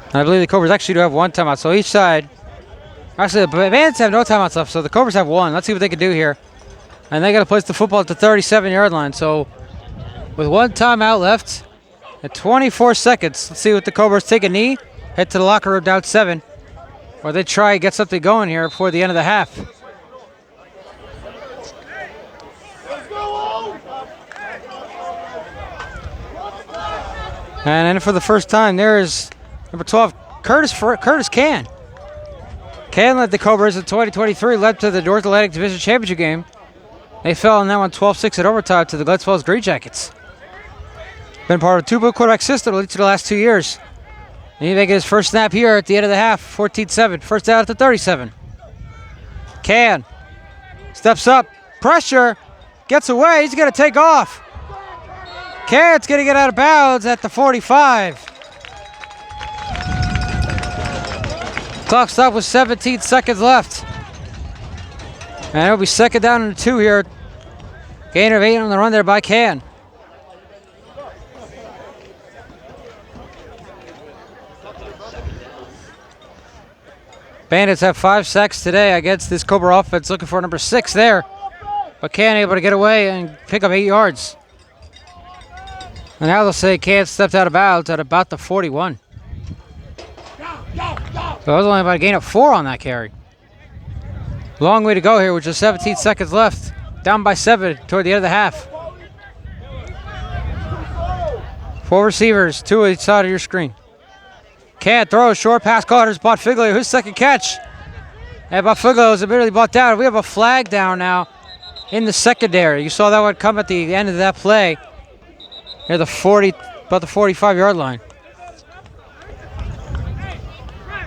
And I believe the Cobras actually do have 1 timeout. So each side. Actually, the Bandits have no timeouts left, so the Cobras have 1. Let's see what they can do here. And they got to place the football at the 37-yard line. So with one timeout left at 24 seconds, let's see what the Cobras take a knee, head to the locker room down 7, or they try and get something going here before the end of the half. And then for the first time, there is number 12, Curtis Can. Can led the Cobras in 2023, led to the North Atlantic Division Championship game. They fell in that one 12-6 at overtime to the Glens Falls Green Jackets. Been part of a two-book quarterback system at least for the last 2 years. And he making his first snap here at the end of the half, 14-7. First down at the 37. Can steps up, pressure, gets away, he's going to take off. Can's going to get out of bounds at the 45. Clock stopped with 17 seconds left. And it'll be second down and 2 here. Gain of 8 on the run there by Can. Bandits have 5 sacks today against this Cobra offense, looking for number 6 there. But Can able to get away and pick up 8 yards. And now they'll say Can stepped out of bounds at about the 41. So it was only about a gain of 4 on that carry. Long way to go here with just 17 seconds left. Down by 7 toward the end of the half. 4 receivers, 2 each side of your screen. Can throw a short pass caught is Botfiglio, his second catch. And Botfiglio is immediately brought down. We have a flag down now in the secondary. You saw that one come at the end of that play. Near the 40, about the 45-yard line.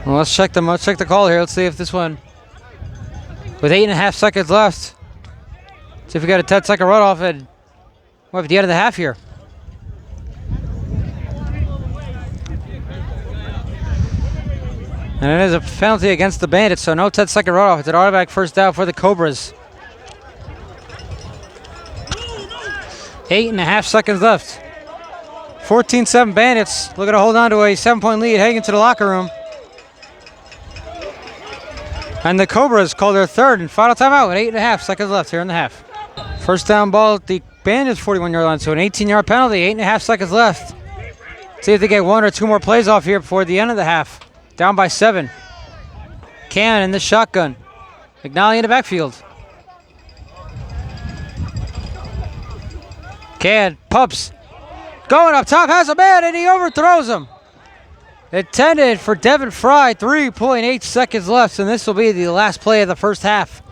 Well, let's check the call here. Let's see if this one, with 8.5 seconds left, see if we got a 10-second runoff and we're at the end of the half here. And it is a penalty against the Bandits, so no 10-second runoff. It's an automatic first down for the Cobras. 8.5 seconds left. 14-7 Bandits looking to hold on to a 7-point lead heading into the locker room. And the Cobras call their third and final timeout with 8.5 seconds left here in the half. First down ball at the Bandits 41-yard line, so an 18-yard penalty, 8.5 seconds left. See if they get 1 or 2 more plays off here before the end of the half. Down by 7. Can in the shotgun. McNally in the backfield. Can pumps. Going up top, has a man, and he overthrows him. Intended for Devin Fry, 3.8 seconds left, and this will be the last play of the first half.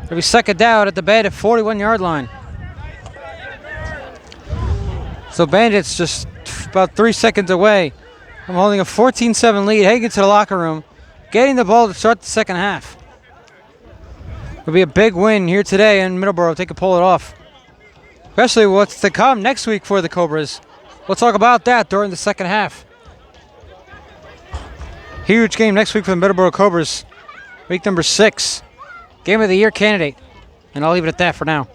It'll be second down at the Bandit 41-yard line. So Bandits just about 3 seconds away from holding a 14-7 lead, heading into the locker room, getting the ball to start the second half. It'll be a big win here today in Middleboro if they can pull it off. Especially what's to come next week for the Cobras. We'll talk about that during the second half. Huge game next week for the Middleboro Cobras. Week number 6. Game of the year candidate. And I'll leave it at that for now.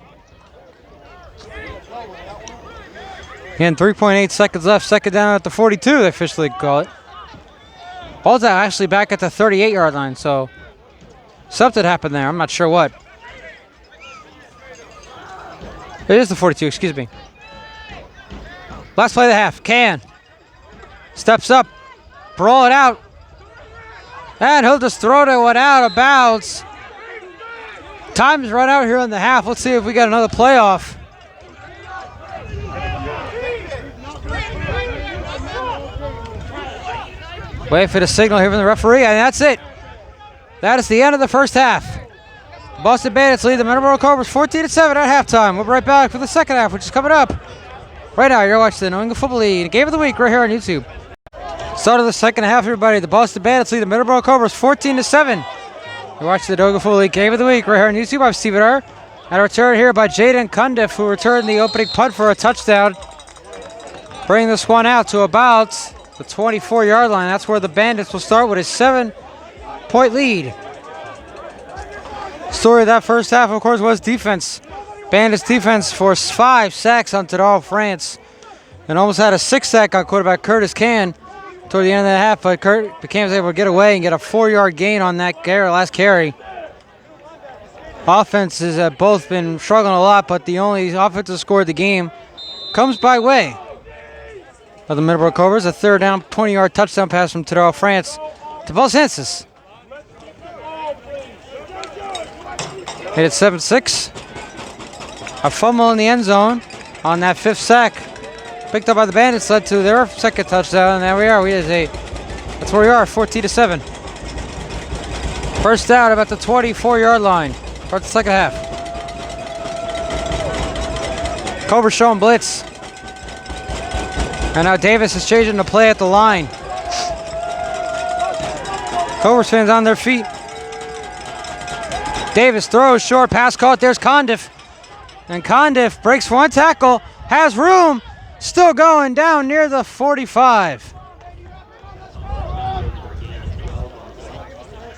Again, 3.8 seconds left. Second down at the 42, they officially call it. Ball's actually back at the 38-yard line, so something happened there. I'm not sure what. It is the 42, excuse me. Last play of the half. Can steps up, brawl it out, and he'll just throw that one out of bounds. Time's run out here in the half. Let's see if we got another playoff. Wait for the signal here from the referee, and that's it. That is the end of the first half. Boston Bandits lead the Middleboro Cobras 14-7 at halftime. We'll be right back for the second half, which is coming up. Right now, you're watching the New England Football League Game of the Week right here on YouTube. Start of the second half, everybody. The Boston Bandits lead the Middleboro Cobras 14-7. You're watching the New England Football League Game of the Week right here on YouTube. I'm Steven R. And a return here by Jaden Cundiff, who returned the opening punt for a touchdown. Bringing this one out to about the 24-yard line. That's where the Bandits will start with a 7-point lead. Story of that first half, of course, was defense. Bandits defense forced 5 sacks on Tadal France and almost had a 6th sack on quarterback Curtis Can toward the end of the half, but Can was able to get away and get a 4-yard gain on that last carry. offenses have both been struggling a lot, but the only offensive score of the game comes by way of the Middleboro Cobras. A third down, 20-yard touchdown pass from Tadaro France to Paul Sansis. Hit it 7-6. A fumble in the end zone on that 5th sack. Picked up by the Bandits, led to their 2nd touchdown, and there we are. That's where we are, 14-7. First down about the 24-yard line for the second half. Cobras showing blitz. And now Davis is changing the play at the line. Cobras fans on their feet. Davis throws short, pass caught. There's Condiff. And Condiff breaks one tackle, has room, still going down near the 45.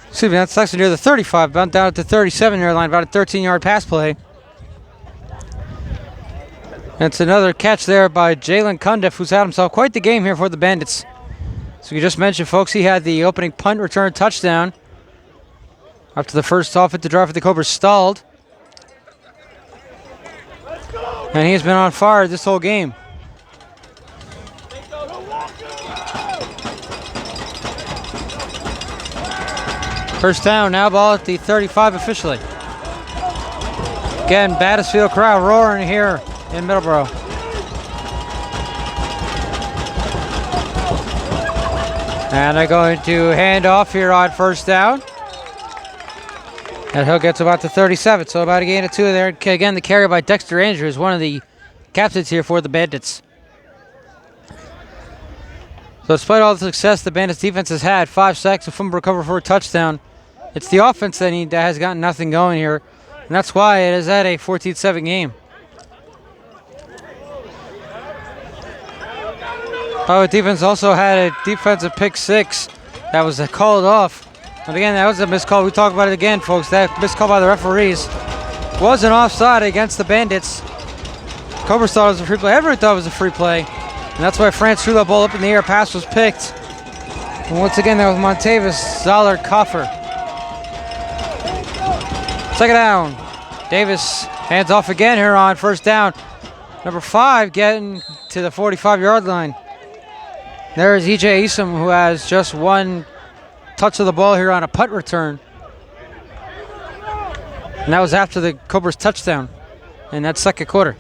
Excuse me, that's actually near the 35, down at the 37-yard line, about a 13-yard pass play. It's another catch there by Jalen Condiff, who's had himself quite the game here for the Bandits. So you just mentioned, folks, he had the opening punt return touchdown after the first offensive drive for the Cobras stalled. And he's been on fire this whole game. First down, now ball at the 35 officially. Again, Battisfield crowd roaring here in Middleboro. And they're going to hand off here on first down. And he'll get to about the 37, so about a gain of 2 there. Again, the carry by Dexter Andrews, one of the captains here for the Bandits. So despite all the success the Bandits defense has had, 5 sacks, a fumble recovery for a touchdown, it's the offense that has gotten nothing going here. And that's why it is at a 14-7 game. Our defense also had a defensive pick 6 that was called off. And again, that was a missed call. We talk about it again, folks. That missed call by the referees was an offside against the Bandits. Cobras thought it was a free play. Everyone thought it was a free play. And that's why France threw that ball up in the air. Pass was picked. And once again, that was Montavis Zoller Coffer. Second down. Davis hands off again here on first down. Number 5 getting to the 45-yard line. There is E.J. Easom, who has just one touch of the ball here on a punt return. And that was after the Cobras touchdown in that second quarter.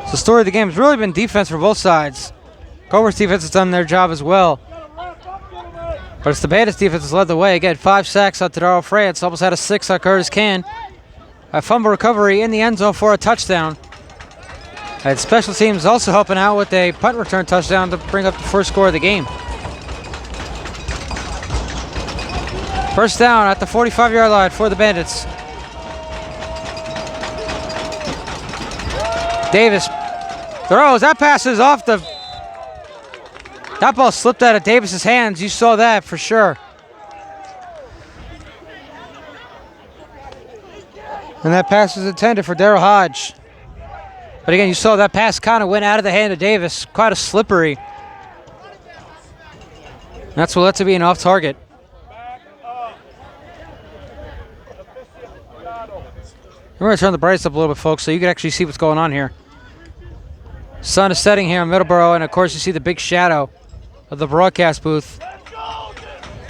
So the story of the game has really been defense for both sides. Cobras defense has done their job as well. But it's the Bandits defense has led the way. Again, 5 sacks on Tadaro France. Almost had a 6 on Curtis Can. A fumble recovery in the end zone for a touchdown. And special teams also helping out with a punt return touchdown to bring up the first score of the game. First down at the 45-yard line for the Bandits. Davis throws. That pass is off the... That ball slipped out of Davis's hands. You saw that for sure. And that pass was intended for Darryl Hodge. But again, you saw that pass kind of went out of the hand of Davis. Quite a slippery. That's what led to being off target. We're going to turn the brightness up a little bit, folks, so you can actually see what's going on here. Sun is setting here in Middleboro, and of course you see the big shadow of the broadcast booth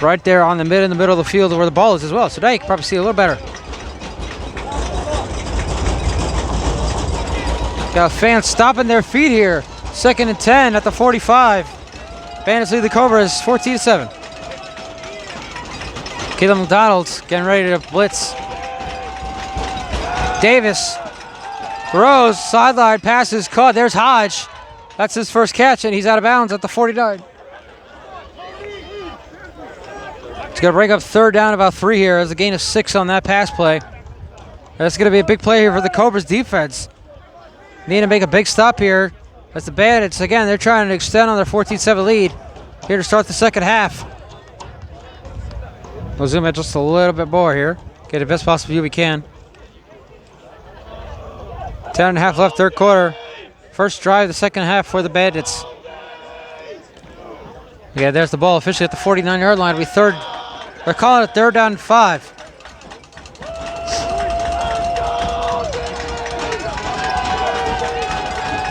right there in the middle of the field where the ball is as well. So now you can probably see a little better. Got fans stomping their feet here. 2nd and 10 at the 45. Bandits lead the Cobras 14-7. Caleb McDonald getting ready to blitz. Davis throws, sideline, passes caught. There's Hodge. That's his first catch, and he's out of bounds at the 49. He's going to bring up third down, about 3 here. There's a gain of 6 on that pass play. That's going to be a big play here for the Cobras defense. Need to make a big stop here. That's the Bandits. Again, they're trying to extend on their 14-7 lead here to start the second half. We'll zoom in just a little bit more here. Get the best possible view we can. 10.5 left, third quarter. First drive, the second half for the Bandits. Yeah, there's the ball officially at the 49-yard line. We third They're calling it 3rd down and 5.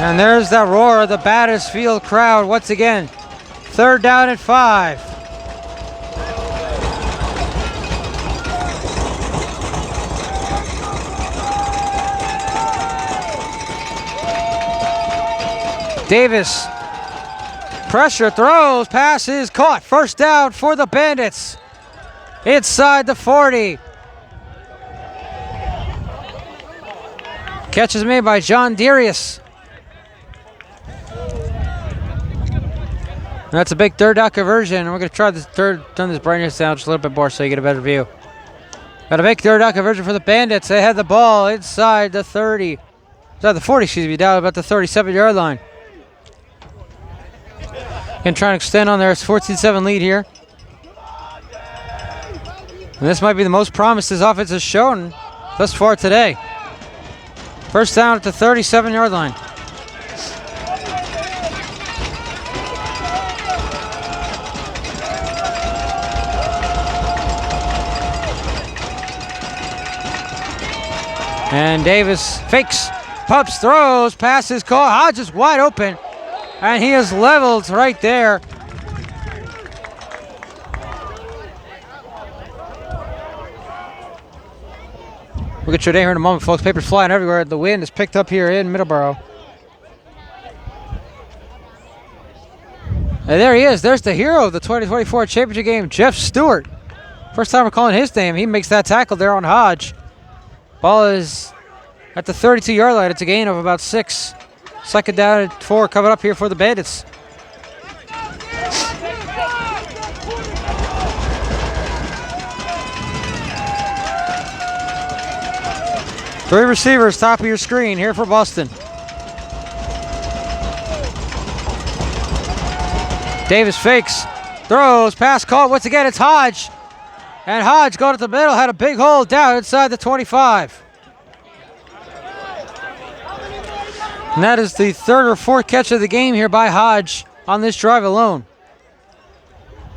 And there's that roar of the Battersfield crowd once again. 3rd down and 5. Davis, pressure, throws, passes, caught. 1st down for the Bandits. Inside the 40. Catch is made by John Darius. That's a big 3rd down conversion. We're going to try this turn this brightness down just a little bit more so you get a better view. Got a big 3rd down conversion for the Bandits. They had the ball inside the 30. Inside the 40, excuse me, down about the 37-yard line. And trying to extend on their 14-7 lead here. And this might be the most promise this offense has shown thus far today. 1st down at the 37-yard line. And Davis fakes, pumps, throws, passes, caught. Hodges wide open. And he is leveled right there. We'll get your day here in a moment, folks. Papers flying everywhere. The wind is picked up here in Middleboro. And there he is. There's the hero of the 2024 championship game, Jeff Stewart. First time we're calling his name. He makes that tackle there on Hodge. Ball is at the 32-yard line. It's a gain of about 6. 2nd down and 4 coming up here for the Bandits. Three receivers, top of your screen here for Boston. Davis fakes, throws, pass caught. Once again, it's Hodge. And Hodge going to the middle, had a big hole down inside the 25. And that is the 3rd or 4th catch of the game here by Hodge on this drive alone.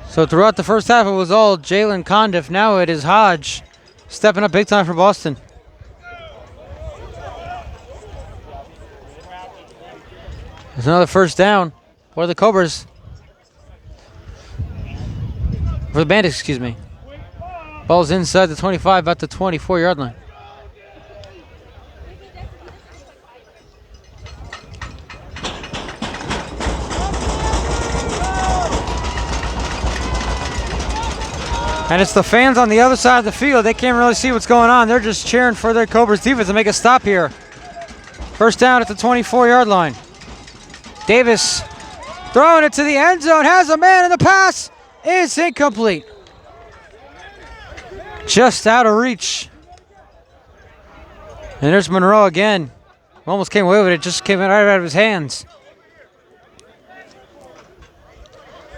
So throughout the first half, it was all Jalen Condiff. Now it is Hodge stepping up big time for Boston. There's another 1st down for the Cobras. For the Bandits, excuse me. Ball's inside the 25, about the 24-yard line. And it's the fans on the other side of the field. They can't really see what's going on. They're just cheering for their Cobras defense to make a stop here. 1st down at the 24-yard line. Davis throwing it to the end zone. Has a man, and the pass is incomplete. Just out of reach. And there's Monroe again. Almost came away with it. Just came right out of his hands.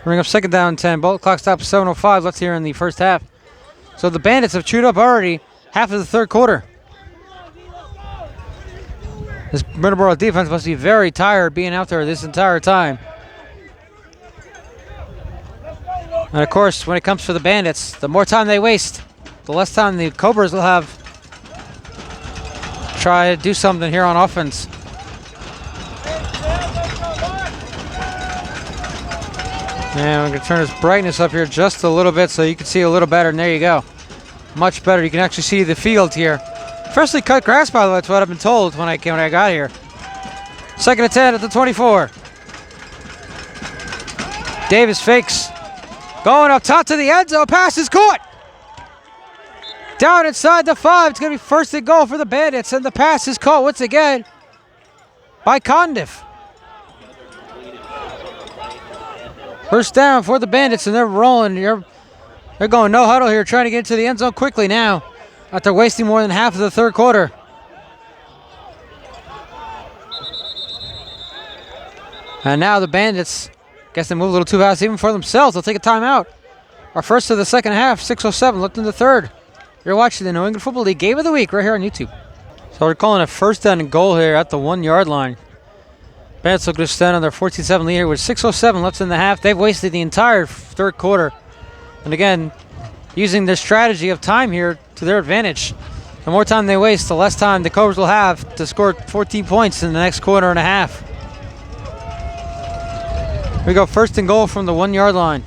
Bring up 2nd down 10. Bolt clock stops 7:05 left here in the first half. So the Bandits have chewed up already half of the 3rd quarter. This Middleboro defense must be very tired being out there this entire time. And of course, when it comes to the Bandits, the more time they waste, the less time the Cobras will have to try to do something here on offense. And we're going to turn this brightness up here just a little bit so you can see a little better. And there you go. Much better. You can actually see the field here. Freshly cut grass, by the way. That's what I've been told when I got here. 2nd and 10 at the 24. Davis fakes. Going up top to the end zone. Pass is caught. Down inside the 5. It's going to be 1st and goal for the Bandits. And the pass is caught once again by Condiff. 1st down for the Bandits, and they're rolling. They're going no huddle here, trying to get into the end zone quickly now after wasting more than half of the 3rd quarter. And now the Bandits, guess they move a little too fast even for themselves. They'll take a timeout. Our first of the 2nd half, 6:07 left in the 3rd. You're watching the New England Football League Game of the Week right here on YouTube. So we're calling a 1st down and goal here at the 1-yard line. Bandits look to stand on their 14-7 lead here with 6:07 left in the half. They've wasted the entire 3rd quarter. And again, using their strategy of time here to their advantage. The more time they waste, the less time the Cobras will have to score 14 points in the next quarter and a half. We go first and goal from the 1 yard line.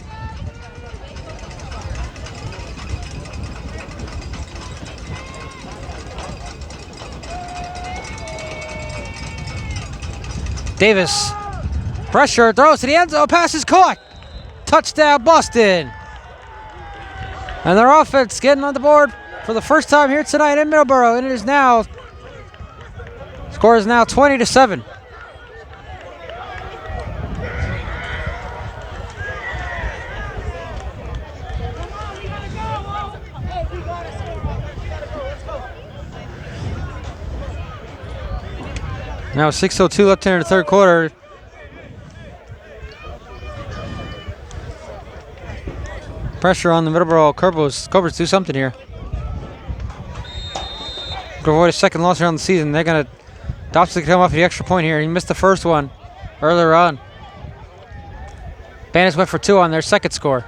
Davis, pressure, throws to the end zone, pass is caught. Touchdown Boston. And their offense getting on the board for the first time here tonight in Middleboro, and it is now, score is now 20-7. Now 6:02 left here in the third quarter. Pressure on the Middleboro Cobras do something here. To avoid a second loss here on the season. They're going to Dobson come off the extra point here. He missed the first one earlier on. Bandits went for 2 on their second score.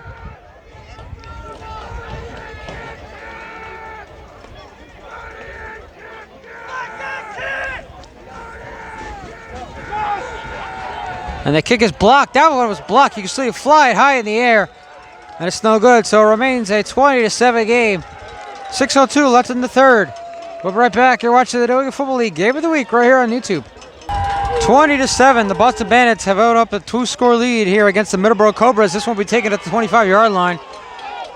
And the kick is blocked. That one was blocked. You can see it fly high in the air. And it's no good. So it remains a 20-7 game. 6:02 left in the third. We'll be right back. You're watching the New England Football League Game of the Week right here on YouTube. 20-7. The Boston Bandits have out up a 2-score lead here against the Middleboro Cobras. This one will be taken at the 25-yard line.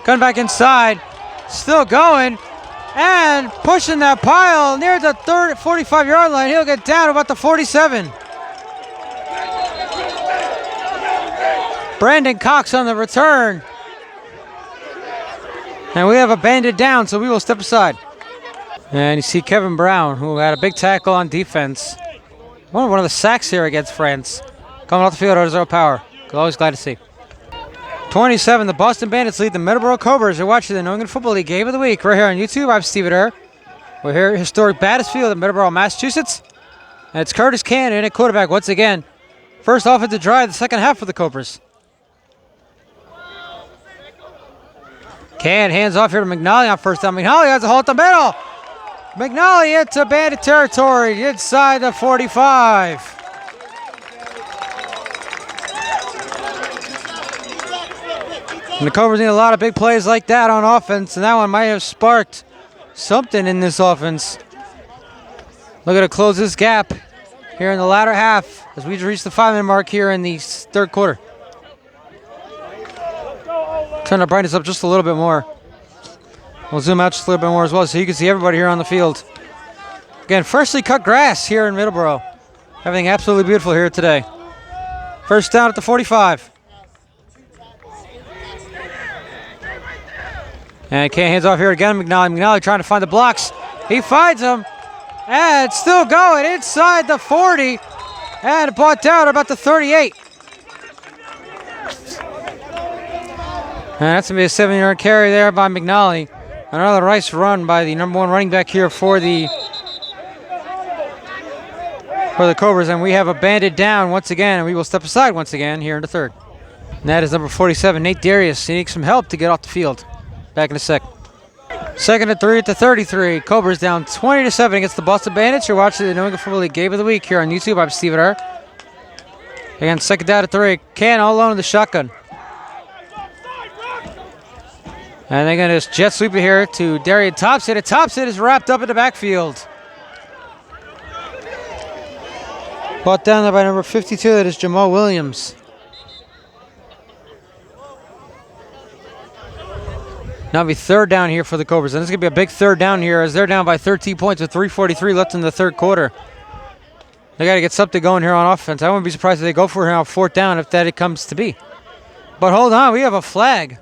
Coming back inside. Still going. And pushing that pile near the 45-yard line. He'll get down about the 47. Brandon Cox on the return. And we have a bandit down, so we will step aside. And you see Kevin Brown, who had a big tackle on defense. One of the sacks here against France. Coming off the field at 0 power. Always glad to see. 27, the Boston Bandits lead the Middleboro Cobras. You're watching the New England Football League Game of the Week right here on YouTube. I'm Steve Adair. We're here at historic Bandits Field in Middleboro, Massachusetts. And it's Curtis Cannon at quarterback once again. First offensive drive, the second half for the Cobras. Can hands off here to McNally on first down. McNally has a hole at the middle. McNally into Bandit territory inside the 45. And the Cobras need a lot of big plays like that on offense, and that one might have sparked something in this offense. Looking to close this gap here in the latter half as we reach the 5-minute mark here in the third quarter. Turn the brightness up just a little bit more. We'll zoom out just a little bit more as well so you can see everybody here on the field. Again, freshly cut grass here in Middleboro. Everything absolutely beautiful here today. First down at the 45. And Kane hands off here again. McNally trying to find the blocks. He finds them. And it's still going inside the 40. And brought down about the 38. And that's going to be a 7-yard carry there by McNally. Another nice run by the number 1 running back here for the Cobras. And we have a bandit down once again. And we will step aside once again here in the third. And that is number 47, Nate Darius. He needs some help to get off the field. Back in a sec. Second and 3 at the 33. Cobras down 20-7 against the Boston Bandits. You're watching the New England Football League Game of the Week here on YouTube. I'm Steve Adair. Again, second down at 3. Can all alone in the shotgun. And they're going to just jet sweep it here to Darian Thompson. And Thompson is wrapped up in the backfield. Brought down there by number 52. That is Jamal Williams. Now it'll be third down here for the Cobras. And this is going to be a big third down here as they're down by 13 points with 3:43 left in the third quarter. They got to get something going here on offense. I wouldn't be surprised if they go for it on fourth down if that it comes to be. But hold on, we have a flag.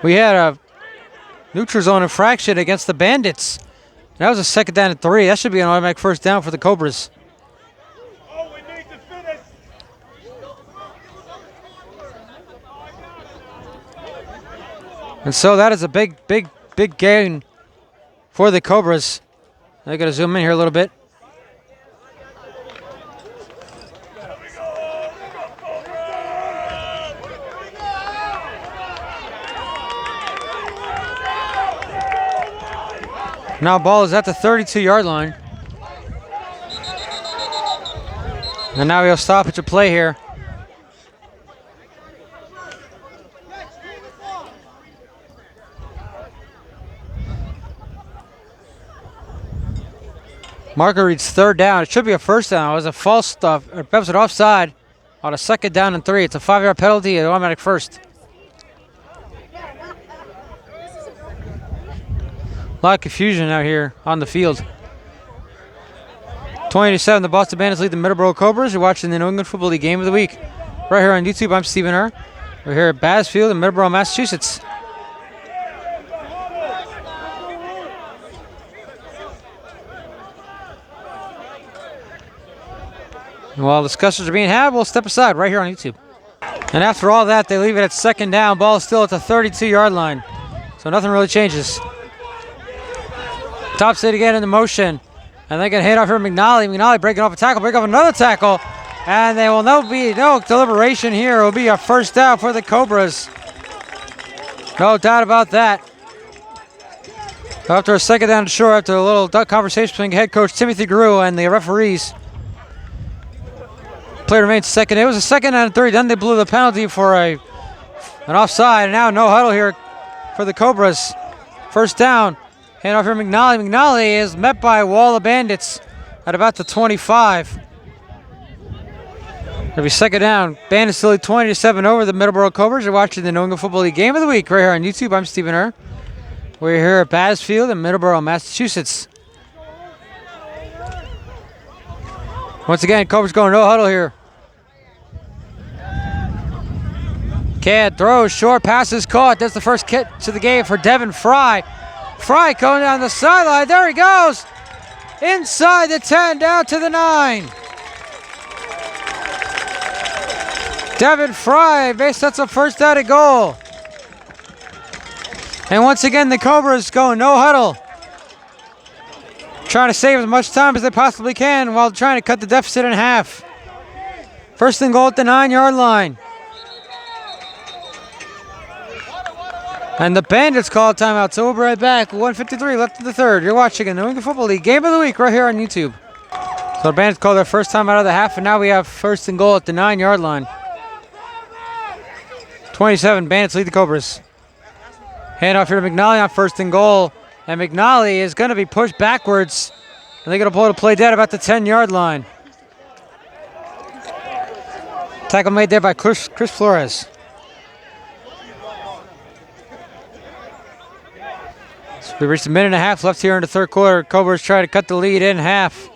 We had a neutral zone infraction against the Bandits. That was a second down and 3. That should be an automatic first down for the Cobras. Oh, we need to finish. And so that is a big gain for the Cobras. I got to zoom in here a little bit. Now ball is at the 32-yard line. And now he'll stop at the play here. Marker reads third down. It should be a first down. It was a false stuff. It was an offside on a 2nd down and 3. It's a 5-yard penalty, an automatic first. A lot of confusion out here on the field. 20-7, the Boston Bandits lead the Middleboro Cobras. You're watching the New England Football League Game of the Week. Right here on YouTube, I'm Stephen Err. We're here at Bass Field in Middleboro, Massachusetts. And while discussions are being had, we'll step aside right here on YouTube. And after all that, they leave it at 2nd down. Ball is still at the 32-yard line. So nothing really changes. Tops it again in the motion. And they get hit off here McNally. McNally breaking off a tackle, break off another tackle. And there will be no deliberation here. It will be a first down for the Cobras. No doubt about that. After a 2nd down and short, after a little conversation between head coach Timothy Grew and the referees. Play remains 2nd. It was a 2nd down and 3. Then they blew the penalty for an offside. And now no huddle here for the Cobras. First down. Hand off here McNally. McNally is met by a wall of Bandits at about the 25. It'll be 2nd down. Bandits still lead 20-7 over the Middleboro Cobras. You're watching the New England Football League Game of the Week right here on YouTube. I'm Stephen Err. We're here at Bass Field in Middleboro, Massachusetts. Once again, Cobras going no huddle here. Cad throws, short passes caught. That's the first hit to the game for Devin Fry. Fry going down the sideline. There he goes. Inside the 10, down to the 9. Devin Fry sets up first down and goal. And once again, the Cobras going no huddle. Trying to save as much time as they possibly can while trying to cut the deficit in half. First and goal at the 9-yard line. And the Bandits call a timeout, so we'll be right back. 1:53 left in the 3rd. You're watching a New England Football League Game of the Week right here on YouTube. So the Bandits call their first time out of the half, and now we have first and goal at the 9-yard line. 27, Bandits lead the Cobras. Hand off here to McNally on first and goal. And McNally is going to be pushed backwards. And they're going to blow the play dead about the 10-yard line. Tackle made there by Chris Flores. So we reached a minute and a half left here in the 3rd quarter. Cobras try to cut the lead in half.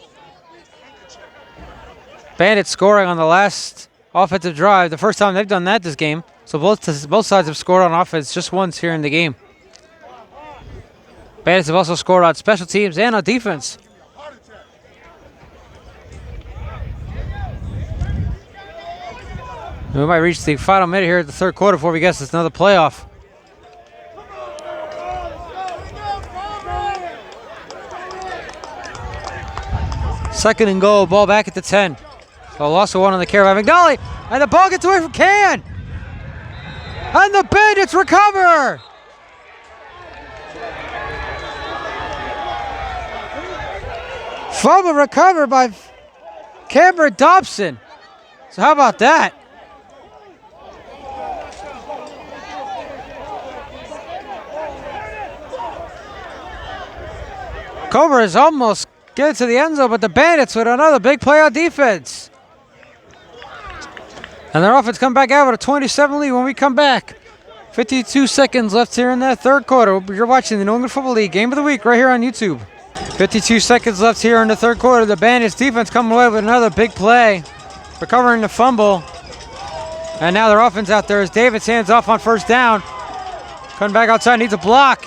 Bandits scoring on the last offensive drive. The first time they've done that this game. So both sides have scored on offense just once here in the game. Bandits have also scored on special teams and on defense. We might reach the final minute here at the 3rd quarter before we guess it's another playoff. Second and goal, ball back at the 10. So loss of one on the carry by McNally, and the ball gets away from Can. And the Bandits recover. Fumble recovered by Cameron Dobson. So how about that? Cobras almost get to the end zone, but the Bandits with another big play on defense. And their offense come back out with a 27 lead when we come back. 52 seconds left here in that 3rd quarter. You're watching the New England Football League Game of the Week right here on YouTube. 52 seconds left here in the 3rd quarter. The Bandits defense coming away with another big play. Recovering the fumble. And now their offense out there as Davis hands off on first down. Coming back outside, needs a block.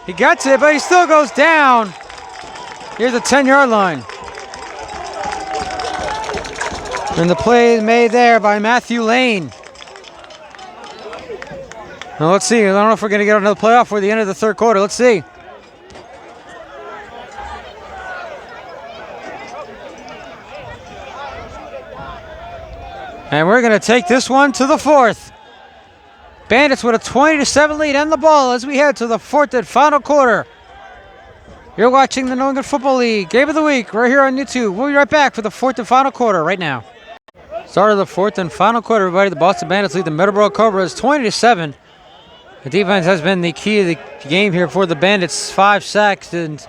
He gets it, but he still goes down. Here's the 10-yard line. And the play is made there by Matthew Lane. Now let's see. I don't know if we're going to get another playoff for the end of the 3rd quarter. Let's see. And we're going to take this one to the 4th. Bandits with a 20-7 lead and the ball as we head to the 4th and final quarter You're watching the New England Football League Game of the Week right here on YouTube. We'll be right back for the fourth and final quarter right now. Start of the fourth and final quarter, everybody. The Boston Bandits lead the Middleboro Cobras 20-7. The defense has been the key of the game here for the Bandits. 5 sacks and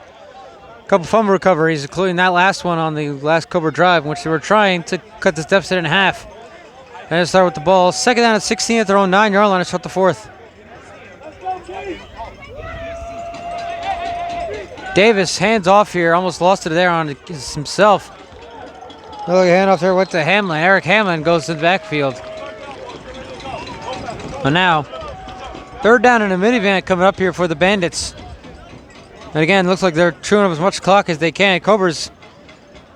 a couple fumble recoveries, including that last one on the last Cobra drive, in which they were trying to cut this deficit in half. And start with the ball. Second down at 16 at their own 9-yard line to start the fourth. Davis hands off here, almost lost it there on himself. Look, hand off there went to Hamlin. Eric Hamlin goes to the backfield. But now, third down in a minivan coming up here for the Bandits. And again, looks like they're chewing up as much clock as they can. Cobras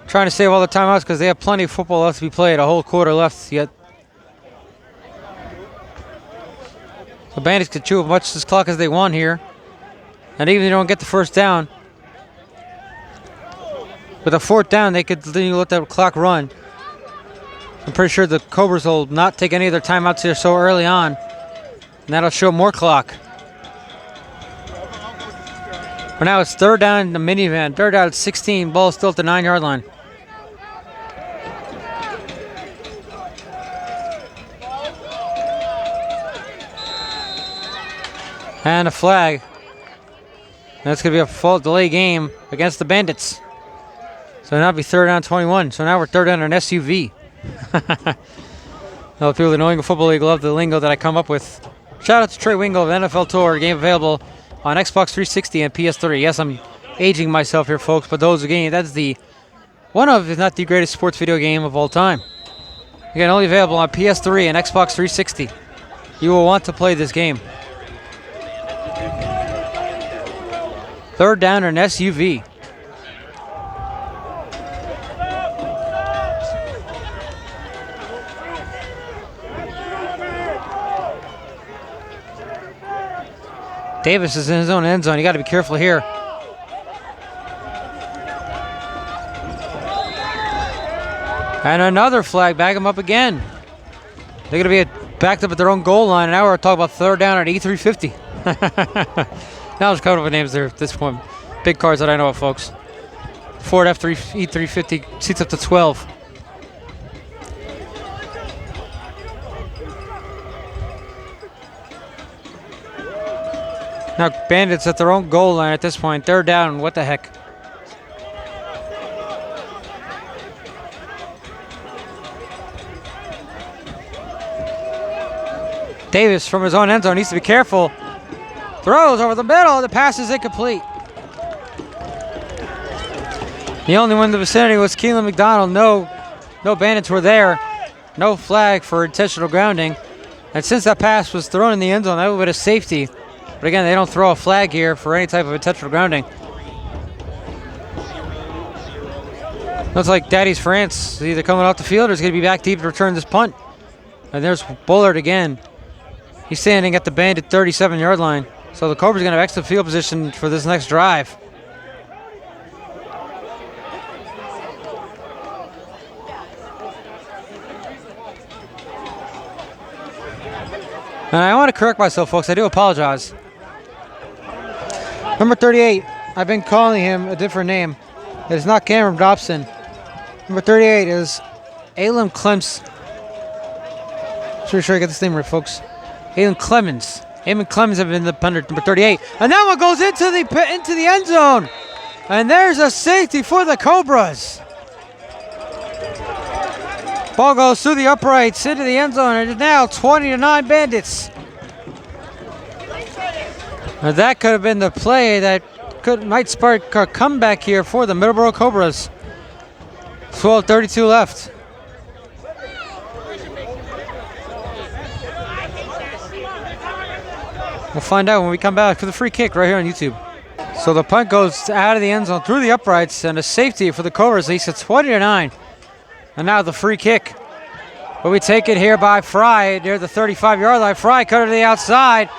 trying to save all the timeouts because they have plenty of football left to be played. A whole quarter left yet. The Bandits can chew as much of this clock as they want here. And even if they don't get the first down, with a fourth down, they could let that clock run. I'm pretty sure the Cobras will not take any of their timeouts here so early on. And that'll show more clock. But now it's third down in the minivan. Third down at 16. Ball still at the 9-yard line. And a flag. That's going to be a fault delay game against the Bandits. So now it'll be third down 21. So now we're third down an SUV. Well, people in the New England Football League love the lingo that I come up with. Shout out to Trey Wingo of NFL Tour. Game available on Xbox 360 and PS3. Yes, I'm aging myself here, folks, but those games, that's the one of, if not the greatest sports video game of all time. Again, only available on PS3 and Xbox 360. You will want to play this game. Third down an SUV. Davis is in his own end zone. You got to be careful here. And another flag. Back him up again. They're going to be backed up at their own goal line. And now we're talking about third down at E350. Now I'm just coming up with names there at this point. Big cars that I know of, folks. Ford F3 E350 seats up to 12. Now Bandits at their own goal line at this point. Third down. What the heck? Davis from his own end zone needs to be careful. Throws over the middle. The pass is incomplete. The only one in the vicinity was Keelan McDonald. No Bandits were there. No flag for intentional grounding. And since that pass was thrown in the end zone, that would have been a safety. But again, they don't throw a flag here for any type of intentional grounding. Looks like Daddy's France is either coming off the field or is going to be back deep to return this punt. And there's Bullard again. He's standing at the Bandit 37-yard line. So the Cobras are going to have excellent field position for this next drive. And I want to correct myself, folks. I do apologize. Number 38, I've been calling him a different name. It is not Cameron Dobson. Number 38 is Alan Clemens. Pretty sure I got this name right, folks. Alan Clemens. Alan Clemens have been the punter, number 38. And that one goes into the end zone. And there's a safety for the Cobras. Ball goes through the uprights into the end zone. And it's now 20-9 Bandits. Now that could have been the play that might spark a comeback here for the Middleboro Cobras. 12:32 left. We'll find out when we come back for the free kick right here on YouTube. So the punt goes out of the end zone through the uprights and a safety for the Cobras. Leads to 20-9. And now the free kick. Will be taken here by Fry near the 35-yard line. Fry cut it to the outside.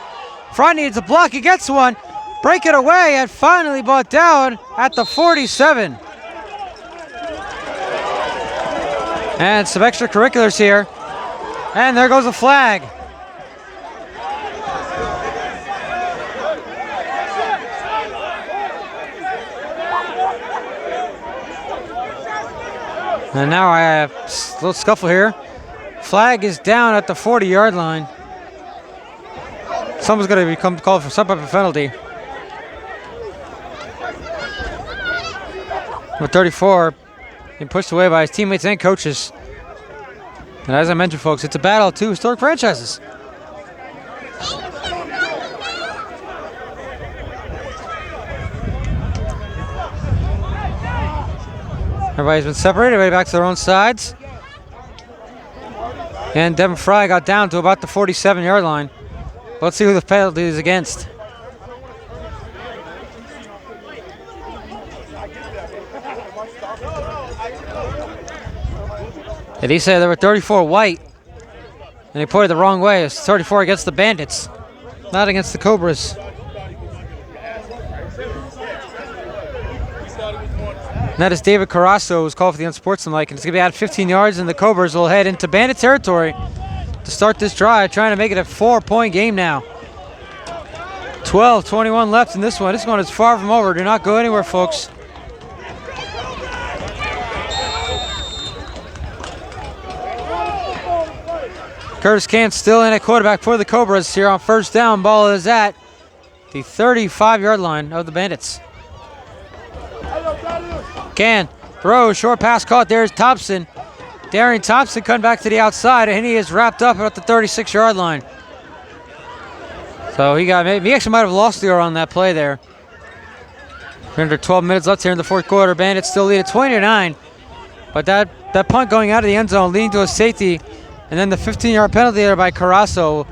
Fry needs a block. He gets one. Break it away and finally brought down at the 47. And some extracurriculars here. And there goes a flag. And now I have a little scuffle here. Flag is down at the 40-yard line. Someone's going to become called for some type of penalty. With 34, being pushed away by his teammates and coaches. And as I mentioned, folks, it's a battle of two historic franchises. Everybody's been separated, everybody back to their own sides. And Devin Fry got down to about the 47-yard line. Let's see who the penalty is against. And he said there were 34 white, and he pointed the wrong way. It's 34 against the Bandits, not against the Cobras. And that is David Carasso, who's called for the unsportsmanlike, and it's going to be out 15 yards, and the Cobras will head into Bandit territory to start this drive, trying to make it a 4-point game now. 12:21 left in this one. This one is far from over. Do not go anywhere, folks. Curtis Can still in at quarterback for the Cobras here on first down. Ball is at the 35-yard line of the Bandits. Can throws, short pass caught. There's Thompson. Darian Thompson coming back to the outside, and he is wrapped up at the 36-yard line. So he actually might have lost the on that play there. Under 12 minutes left here in the fourth quarter. Bandits still lead at 20-9. But that punt going out of the end zone, leading to a safety, and then the 15-yard penalty there by Carasso.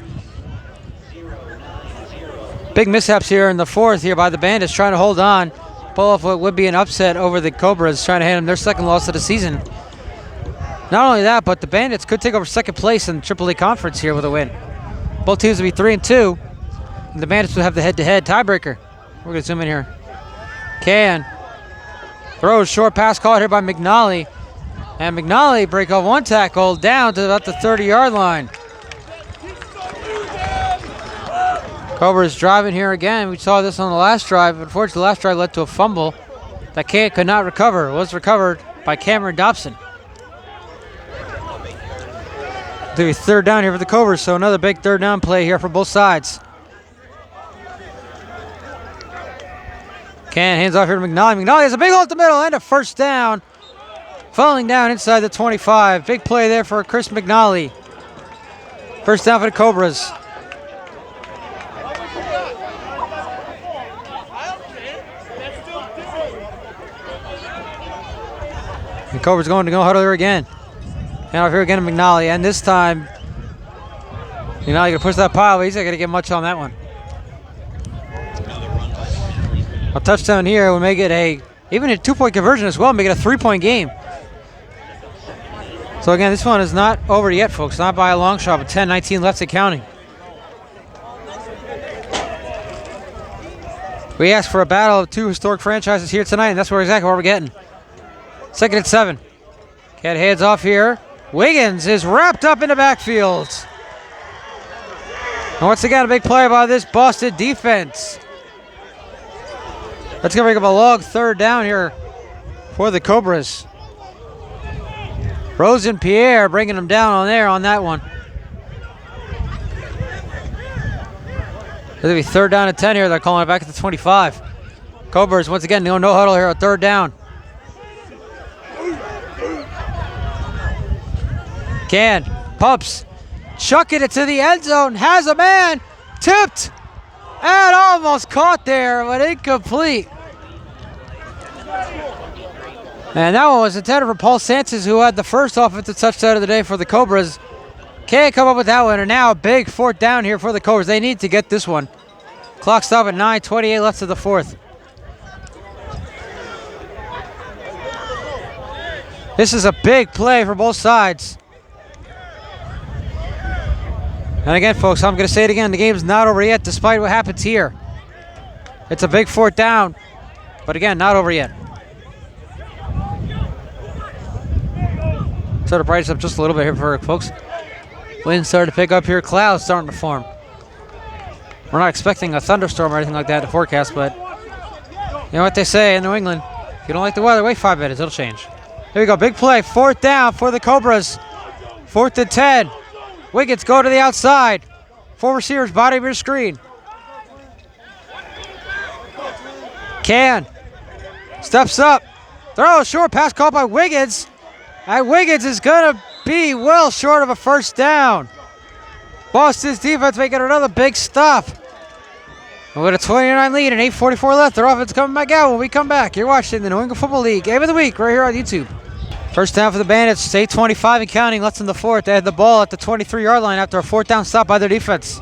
Big mishaps here in the fourth here by the Bandits, trying to hold on. Pull off what would be an upset over the Cobras, trying to hand them their second loss of the season. Not only that, but the Bandits could take over second place in the Triple A Conference here with a win. Both teams would be 3-2, and the Bandits would have the head-to-head tiebreaker. We're going to zoom in here. Can throws, short pass caught here by McNally. And McNally break off one tackle down to about the 30-yard line. Cobras driving here again. We saw this on the last drive. Unfortunately, the last drive led to a fumble that Can could not recover. It was recovered by Cameron Dobson. It'll be third down here for the Cobras, so another big third down play here for both sides. Can hands off here to McNally. McNally has a big hole at the middle and a first down. Falling down inside the 25. Big play there for Chris McNally. First down for the Cobras. The Cobras going to go huddle here again. And over here again to McNally. And this time, McNally going to push that pile, but he's not going to get much on that one. A touchdown here will make it even a 2-point conversion as well, make it a 3-point game. So again, this one is not over yet, folks. Not by a long shot, but 10-19 left and counting. We asked for a battle of two historic franchises here tonight, and that's exactly what we're getting. 2nd and 7. Cat heads off here. Wiggins is wrapped up in the backfield. And once again, a big play by this Boston defense. That's going to bring up a long third down here for the Cobras. Rosen-Pierre bringing them down on that one. It's going to be third down and 10 here. They're calling it back at the 25. Cobras, once again, no huddle here on third down. Can, pumps, chucking it to the end zone, has a man, tipped, and almost caught there, but incomplete. And that one was intended for Paul Sanchez, who had the first offensive touchdown of the day for the Cobras. Can't come up with that one, and now a big fourth down here for the Cobras. They need to get this one. Clock stop at 9:28 left of the fourth. This is a big play for both sides. And again, folks, I'm going to say it again. The game's not over yet, despite what happens here. It's a big fourth down, but again, not over yet. Sort of brighten up just a little bit here for folks. Wind started to pick up here. Clouds starting to form. We're not expecting a thunderstorm or anything like that to forecast, but you know what they say in New England. If you don't like the weather, wait 5 minutes. It'll change. Here we go, big play, 4th down for the Cobras. 4th and 10. Wiggins go to the outside. 4 receivers, bottom of your screen. Can steps up, throw, short pass caught by Wiggins. And Wiggins is gonna be well short of a 1st down. Boston's defense making another big stop. And with a 29 lead and 8:44 left, their offense coming back out when we come back. You're watching the New England Football League Game of the Week right here on YouTube. 1st down for the Bandits, 8:25 and counting, less than the 4th. They had the ball at the 23-yard line after a 4th down stop by their defense.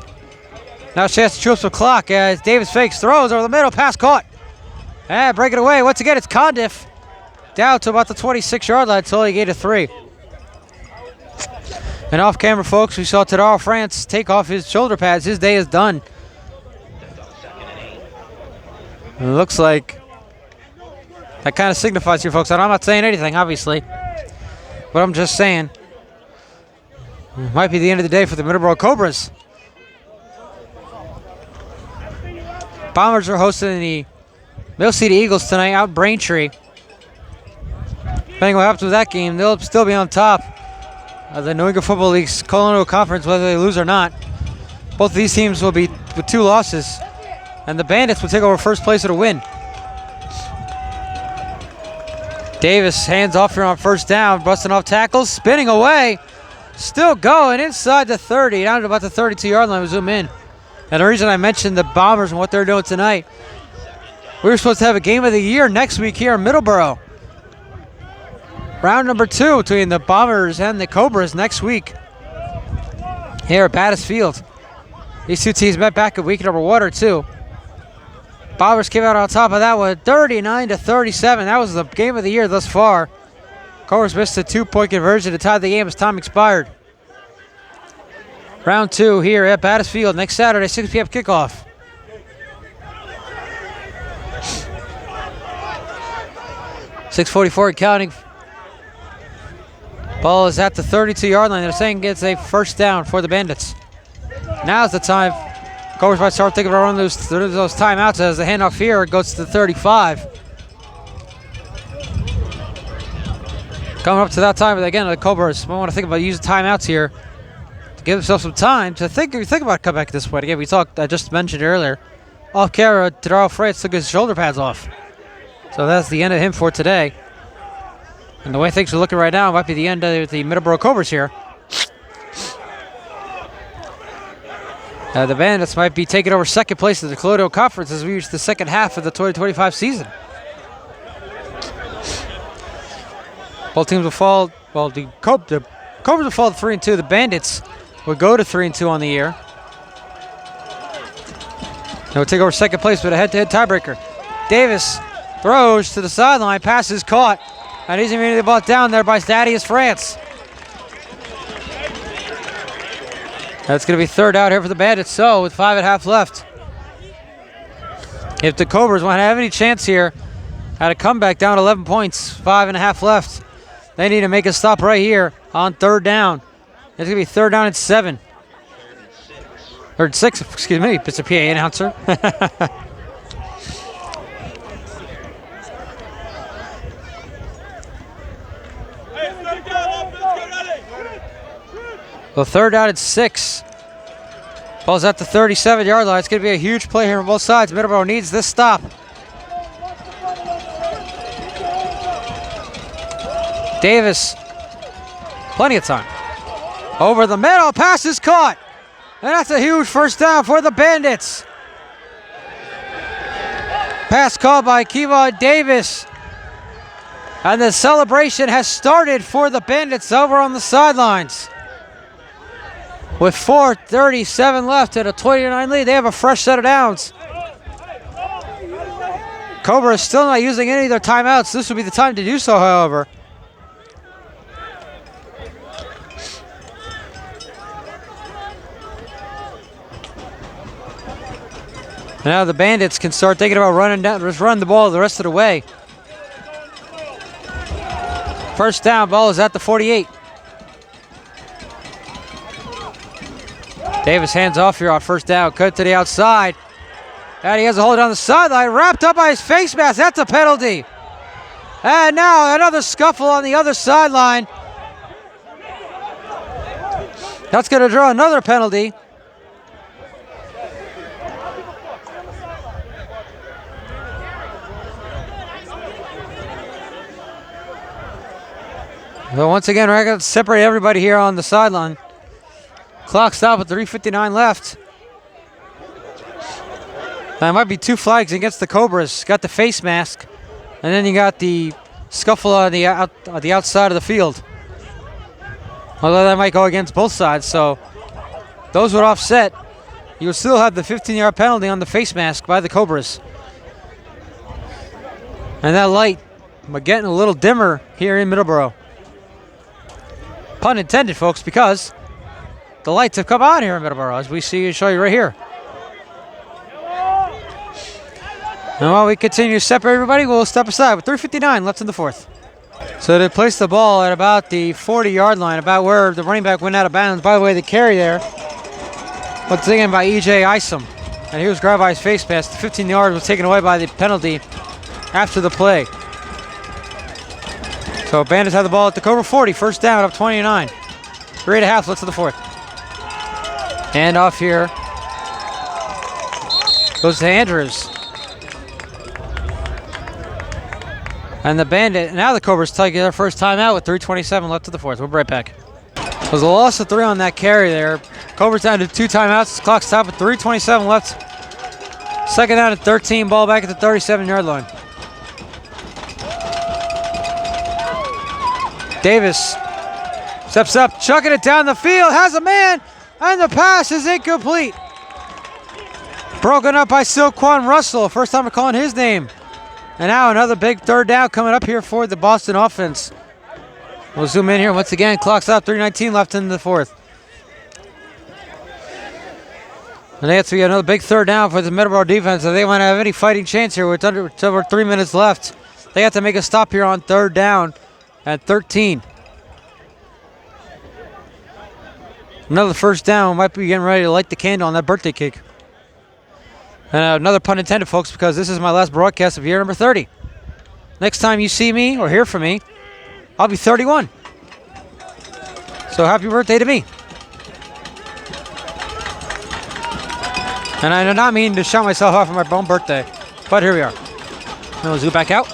Now a chance to chew up some clock as Davis fakes, throws over the middle, pass caught. And break it away. Once again, it's Condiff. Down to about the 26-yard line until he gained a 3. And off camera, folks, we saw Tadaro France take off his shoulder pads. His day is done. It looks like that kind of signifies here, folks. And I'm not saying anything, obviously, but I'm just saying it might be the end of the day for the Middleboro Cobras. Bombers are hosting the Mill City Eagles tonight out in Braintree. Depending on what happens with that game, they'll still be on top of the New England Football League's Colonial Conference, whether they lose or not. Both of these teams will be with 2 losses, and the Bandits will take over 1st place with a win. Davis hands off here on 1st down, busting off tackles, spinning away, still going inside the 30, down to about the 32-yard line. We zoom in. And the reason I mentioned the Bombers and what they're doing tonight, we were supposed to have a game of the year next week here in Middleboro. Round number 2 between the Bombers and the Cobras next week here at Bandits Field. These 2 teams met back at week number 1 or 2. Bombers came out on top of that one, 39-37. That was the game of the year thus far. Cobras missed a 2-point conversion to tie the game as time expired. Round 2 here at Bandits Field next Saturday, 6 p.m. kickoff. .6:44 and counting. Ball is at the 32-yard line. They're saying it's a 1st down for the Bandits. Now's the time. Cobras might start thinking about running those timeouts as the handoff here goes to the 35. Coming up to that time, but again, the Cobras might want to think about using timeouts here to give themselves some time to think about coming back at this point. Again, I just mentioned earlier, off camera, Tadaro France took his shoulder pads off. So that's the end of him for today. And the way things are looking right now, it might be the end of the Middleboro Cobras here. The Bandits might be taking over 2nd place in the Colonial Conference as we reach the 2nd half of the 2025 season. Both teams will fall, well, the Cobras will fall to 3-2. The Bandits will go to 3-2 on the year. They'll take over 2nd place with a head-to-head tiebreaker. Davis throws to the sideline, pass is caught, and he's immediately brought down there by Thaddeus France. That's going to be 3rd out here for the Bandits, so with 5.5 left. If the Cobras want to have any chance here at a comeback down 11 points, 5.5 left, they need to make a stop right here on 3rd down. It's going to be 3rd down and 7. 3rd and 6, excuse me, it's a PA announcer. Well, 3rd down and 6. Ball's at the 37-yard line. It's going to be a huge play here on both sides. Middleboro needs this stop. Davis, plenty of time. Over the middle, pass is caught. And that's a huge 1st down for the Bandits. Pass called by Kevon Davis. And the celebration has started for the Bandits over on the sidelines. With 4:37 left and a 29 lead, they have a fresh set of downs. Cobra is still not using any of their timeouts. This would be the time to do so, however. Now the Bandits can start thinking about running down, just run the ball the rest of the way. 1st down, ball is at the 48. Davis hands off here on 1st down, cut to the outside. And he has a hold on the sideline, wrapped up by his face mask. That's a penalty. And now another scuffle on the other sideline. That's going to draw another penalty. So once again, we're going to separate everybody here on the sideline. Clock stop with 3:59 left. There might be 2 flags against the Cobras. Got the face mask, and then you got the scuffle on the outside of the field. Although that might go against both sides, so those would offset. You would still have the 15-yard penalty on the face mask by the Cobras. And that light, getting a little dimmer here in Middleboro. Pun intended, folks, because the lights have come on here in Middleboro, as we show you right here. And while we continue to separate everybody, we'll step aside with 3:59 left in the fourth. So they placed the ball at about the 40-yard line, about where the running back went out of bounds. By the way, the carry there was taken by E.J. Isom, and he was grabbed by his face mask. The 15 yards was taken away by the penalty after the play. So Bandits have the ball at the Cobra 40, first down up 29. 3.5 left in the fourth. And off here goes to Andrews. And the Bandit, now the Cobras take their first time out with 3:27 left to the fourth. We'll be right back. There's a loss of 3 on that carry there. Cobras down to 2 timeouts. Clock stop with 3:27 left. Second down at 13. Ball back at the 37-yard line. Davis steps up, chucking it down the field. Has a man, and the pass is incomplete. Broken up by Silquan Russell. First time we're calling his name. And now another big third down coming up here for the Boston offense. We'll zoom in here once again. Clock's up, 3:19 left in the fourth. And they have to get another big third down for the Middleboro defense. If they want to have any fighting chance here with over 3 minutes left, they have to make a stop here on third down at 13. Another first down. Might be getting ready to light the candle on that birthday cake. And another pun intended, folks, because this is my last broadcast of year number 30. Next time you see me or hear from me, I'll be 31. So happy birthday to me. And I do not mean to shout myself off on my own birthday, but here we are. Now we'll zoom back out.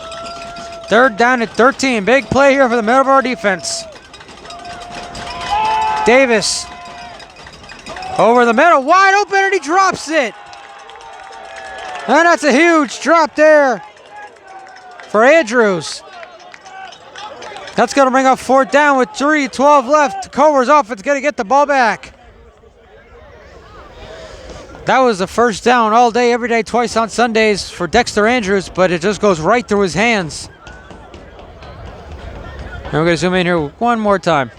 Third down at 13. Big play here for the Middleboro defense. Davis over the middle, wide open, and he drops it. And that's a huge drop there for Andrews. That's going to bring up fourth down with 3:12 left. Cobras offense going to get the ball back. That was the first down all day, every day, twice on Sundays for Dexter Andrews, but it just goes right through his hands. And we're going to zoom in here one more time.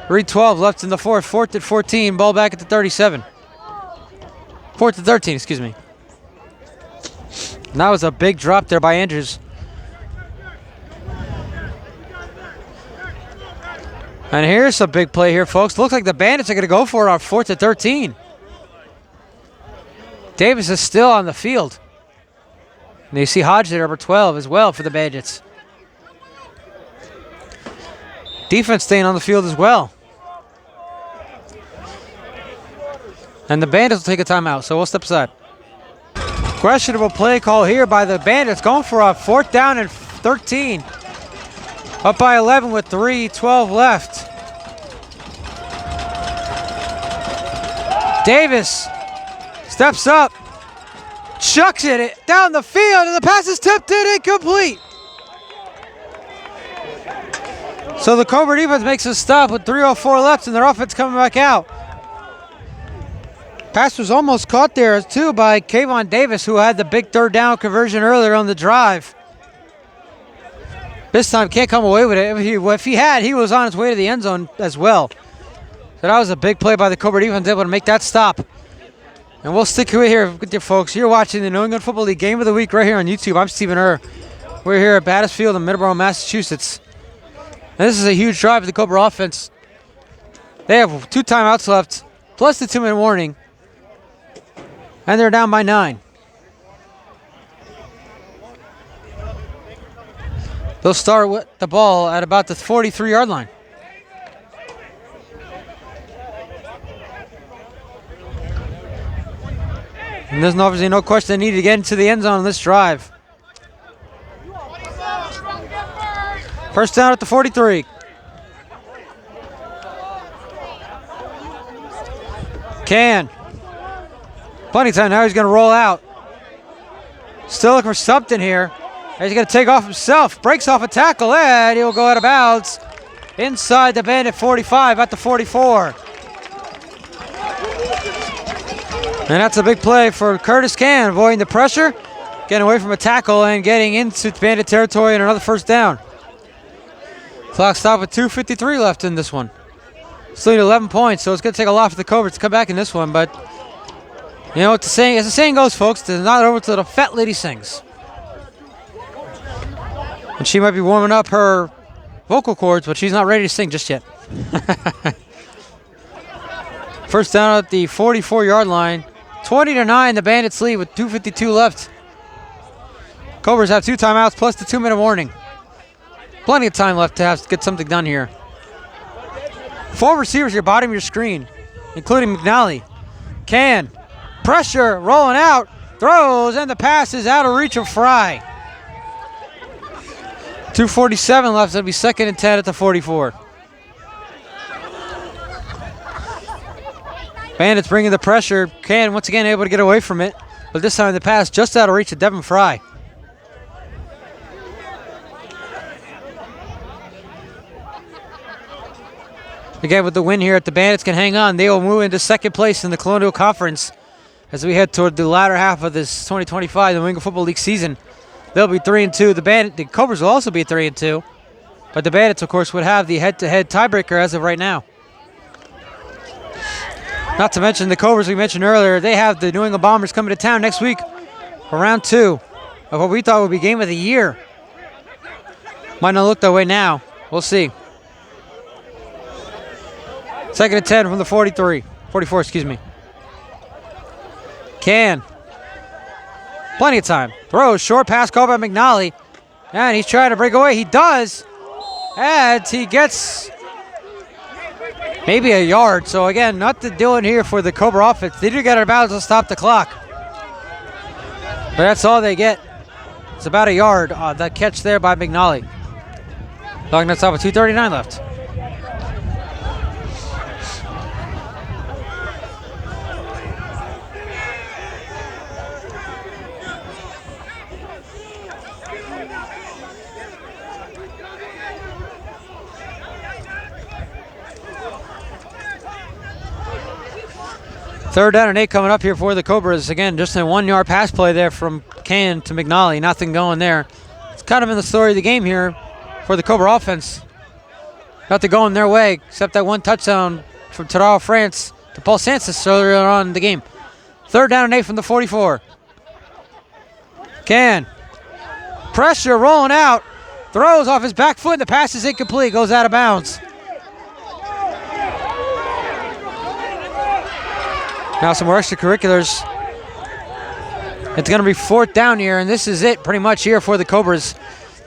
3:12 left in the fourth. Fourth at 14. Ball back at the 37. Fourth at 13, excuse me. And that was a big drop there by Andrews. And here's a big play here, folks. Looks like the Bandits are going to go for it on 4th at 13. Davis is still on the field. And you see Hodge there, number 12, as well for the Bandits. Defense staying on the field as well. And the Bandits will take a timeout, so we'll step aside. Questionable play call here by the Bandits, going for a 4th down and 13. Up by 11 with 3:12 left. Davis steps up, chucks it down the field, and the pass is tipped in, incomplete. So the Cobra defense makes a stop with 3:04 left, and their offense coming back out. Pass was almost caught there too by Kayvon Davis, who had the big third down conversion earlier on the drive. This time can't come away with it. If he had, he was on his way to the end zone as well. So that was a big play by the Cobra defense, able to make that stop. And we'll stick with here with you folks. You're watching the New England Football League Game of the Week right here on YouTube. I'm Stephen Err. We're here at Bandits Field in Middleboro, Massachusetts. And this is a huge drive for the Cobra offense. They have 2 timeouts left, plus the 2-minute warning. And they're down by 9. They'll start with the ball at about the 43-yard line. And there's obviously no question they need to get into the end zone on this drive. First down at the 43. Can. Plenty of time now. He's going to roll out. Still looking for something here. He's going to take off himself. Breaks off a tackle, and he'll go out of bounds inside the Bandit 45 at the 44. And that's a big play for Curtis Can, avoiding the pressure, getting away from a tackle, and getting into Bandit territory and another first down. Clock stop with 2:53 left in this one. Still need 11 points, so it's going to take a lot for the Cobras to come back in this one. But you know what the saying, as the saying goes, folks, it's not over till the fat lady sings. And she might be warming up her vocal cords, but she's not ready to sing just yet. First down at the 44-yard line. 20-9, the Bandits lead with 2:52 left. Cobras have 2 timeouts plus the 2-minute warning. Plenty of time left to get something done here. 4 receivers here, bottom of your screen, including McNally. Can. Pressure, rolling out, throws, and the pass is out of reach of Fry. 2:47 left, so it'll be 2nd and 10 at the 44. Bandits bringing the pressure. Can once again able to get away from it, but this time the pass just out of reach of Devin Fry. Again, with the win here, if the Bandits can hang on, they will move into 2nd place in the Colonial Conference as we head toward the latter half of this 2025 New England Football League season. They'll be 3-2. The Cobras will also be 3-2, but the Bandits, of course, would have the head-to-head tiebreaker as of right now. Not to mention the Cobras we mentioned earlier, they have the New England Bombers coming to town next week for round 2 of what we thought would be game of the year. Might not look that way now. We'll see. 2nd and 10 from the 44, excuse me. Can. Plenty of time. Throws, short pass called by McNally. And he's trying to break away. He does. And he gets maybe a yard. So again, nothing doing here for the Cobra offense. They do get out of bounds to stop the clock. But that's all they get. It's about a yard. That catch there by McNally. Clock that's off with 2:39 left. Third down and 8 coming up here for the Cobras. Again, just a 1-yard pass play there from Can to McNally. Nothing going there. It's kind of in the story of the game here for the Cobra offense. Nothing going their way except that 1 touchdown from Terrell France to Paul Sanchez earlier on in the game. Third down and 8 from the 44. Can. Pressure rolling out. Throws off his back foot and the pass is incomplete. Goes out of bounds. Now some more extracurriculars. It's going to be 4th down here, and this is it pretty much here for the Cobras.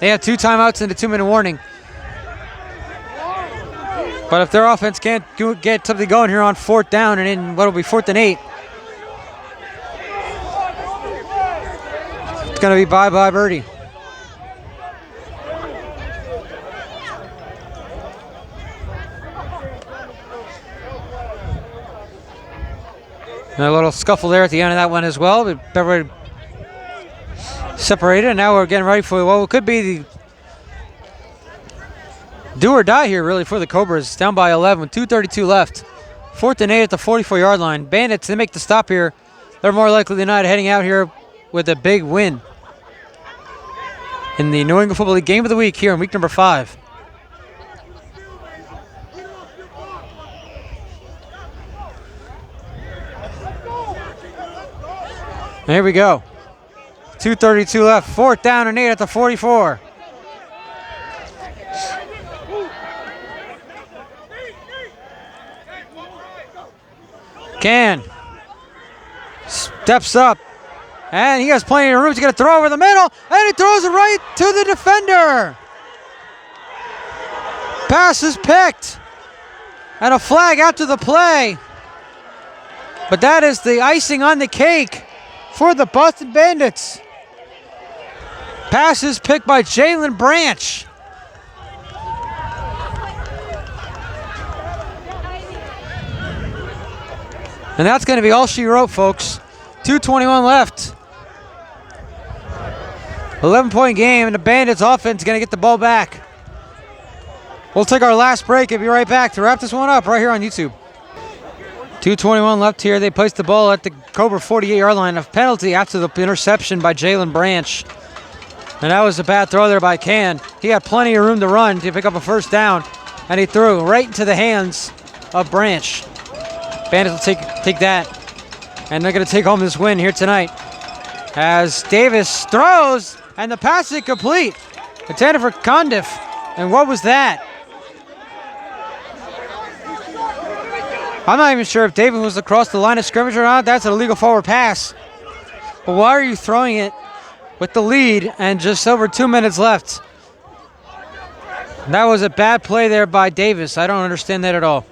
They have 2 timeouts and a 2-minute warning. But if their offense can't get something going here on 4th down and in what will be 4th and 8, it's going to be bye-bye birdie. And a little scuffle there at the end of that one as well. But everybody separated, and now we're getting ready for what could be the do or die here, really, for the Cobras. Down by 11 with 2:32 left. 4th and 8 at the 44-yard line. Bandits, they make the stop here. They're more likely than not heading out here with a big win in the New England Football League Game of the Week here in week number 5. Here we go. 2:32 left. 4th down and 8 at the 44. Can. Steps up. And he has plenty of room. He's going to throw over the middle. And he throws it right to the defender. Pass is picked. And a flag after the play. But that is the icing on the cake for the Boston Bandits. Pass is picked by Jalen Branch. And that's going to be all she wrote, folks. 2:21 left. 11-point game, and the Bandits offense is going to get the ball back. We'll take our last break and be right back to wrap this one up right here on YouTube. 2:21 left here. They placed the ball at the Cobra 48-yard line. A penalty after the interception by Jalen Branch. And that was a bad throw there by Can. He had plenty of room to run to pick up a first down, and he threw right into the hands of Branch. Bandits will take that, and they're going to take home this win here tonight. As Davis throws, and the pass is complete. Intended for Condiff. And what was that? I'm not even sure if Davis was across the line of scrimmage or not. That's an illegal forward pass. But why are you throwing it with the lead and just over 2 minutes left? That was a bad play there by Davis. I don't understand that at all.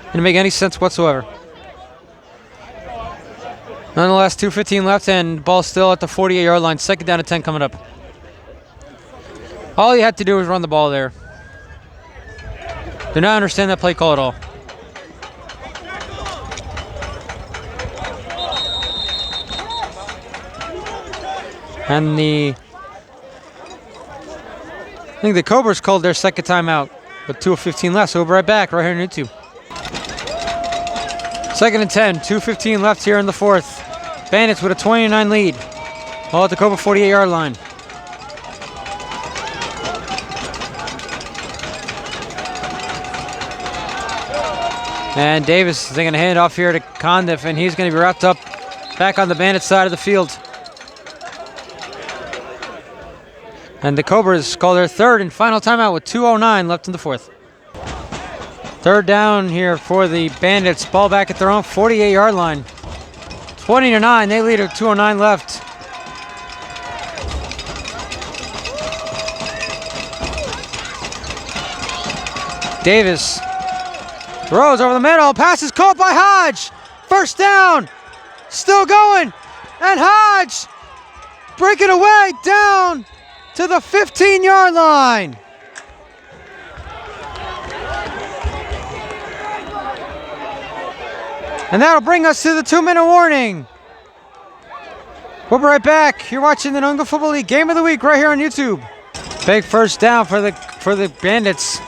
Didn't make any sense whatsoever. Nonetheless, 2:15 left and ball still at the 48-yard line. Second down and 10 coming up. All you had to do was run the ball there. Do not understand that play call at all. And I think the Cobras called their second timeout with 2:15 left, so we'll be right back right here on YouTube. Second and 10, 2:15 left here in the fourth. Bandits with a 29 lead. All at the Cobra 48-yard line. And Davis is going to hand off here to Condiff, and he's going to be wrapped up back on the Bandit side of the field. And the Cobras call their third and final timeout with 2:09 left in the fourth. Third down here for the Bandits. Ball back at their own 48-yard line. 20-9, they lead at 2:09 left. Davis throws over the middle. Pass is caught by Hodge. First down. Still going. And Hodge breaking away down to the 15-yard line. And that'll bring us to the 2-minute warning. We'll be right back. You're watching the New England Football League Game of the Week right here on YouTube. Big first down for the Bandits.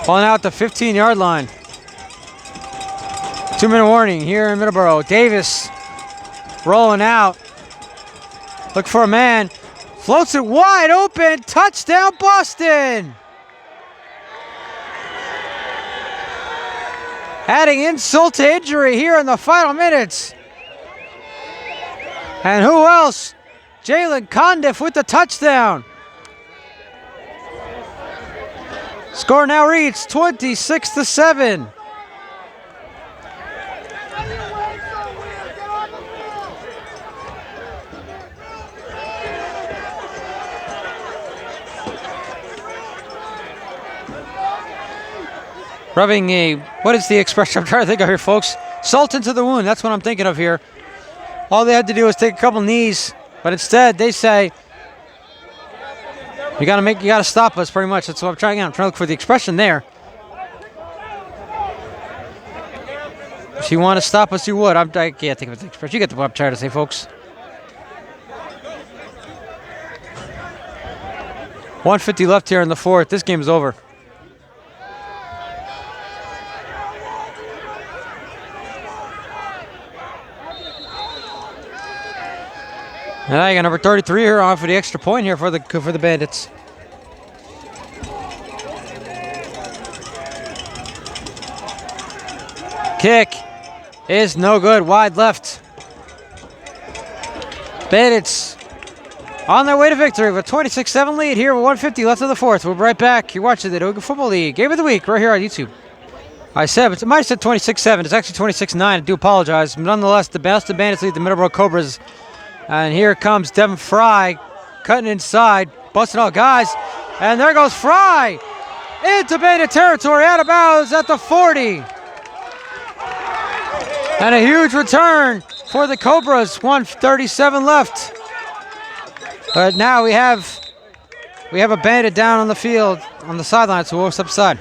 Balling out the 15-yard line. 2-minute warning here in Middleboro. Davis rolling out. Look for a man. Floats it wide open. Touchdown, Boston. Adding insult to injury here in the final minutes. And who else? Jalen Condiff with the touchdown. Score now reads 26-7. Rubbing what is the expression I'm trying to think of here, folks? Salt into the wound, that's what I'm thinking of here. All they had to do was take a couple knees, but instead they say, you gotta stop us, pretty much. That's what I'm trying to look for the expression there. If you want to stop us, you would. I can't think of the expression. You get what I'm trying to say, folks. 1:50 left here in the fourth. This game's over. And I got number 33 here on for the extra point here for the Bandits. Kick is no good. Wide left. Bandits on their way to victory with a 26-7 lead here with 1:50 left in the fourth. We'll be right back. You're watching the New England Football League Game of the Week right here on YouTube. I might have said 26-7. It's actually 26-9. I do apologize. But nonetheless, the Boston Bandits lead the Middleboro Cobras. And here comes Devin Fry cutting inside, busting all guys. And there goes Fry into Bandit territory, out of bounds at the 40. And a huge return for the Cobras, 1:37 left. But now we have a Bandit down on the field, on the sideline, so we'll step aside.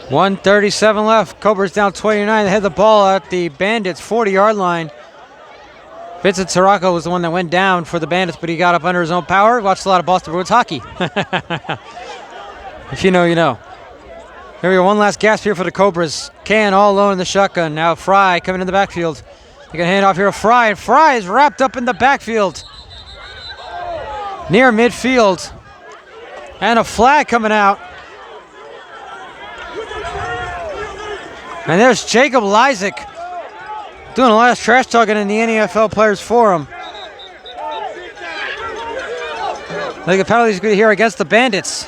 1:37 left, Cobras down 29. They had the ball at the Bandits' 40-yard line. Vincent Sirocco was the one that went down for the Bandits, but he got up under his own power. Watched a lot of Boston Bruins hockey. If you know, you know. Here we go, one last gasp here for the Cobras. Can all alone in the shotgun. Now Fry coming in the backfield. They can hand off here to Fry, and Fry is wrapped up in the backfield. Near midfield. And a flag coming out. And there's Jacob Lysick doing a lot of trash talking in the NFL Players Forum. I think the penalty's good here against the Bandits.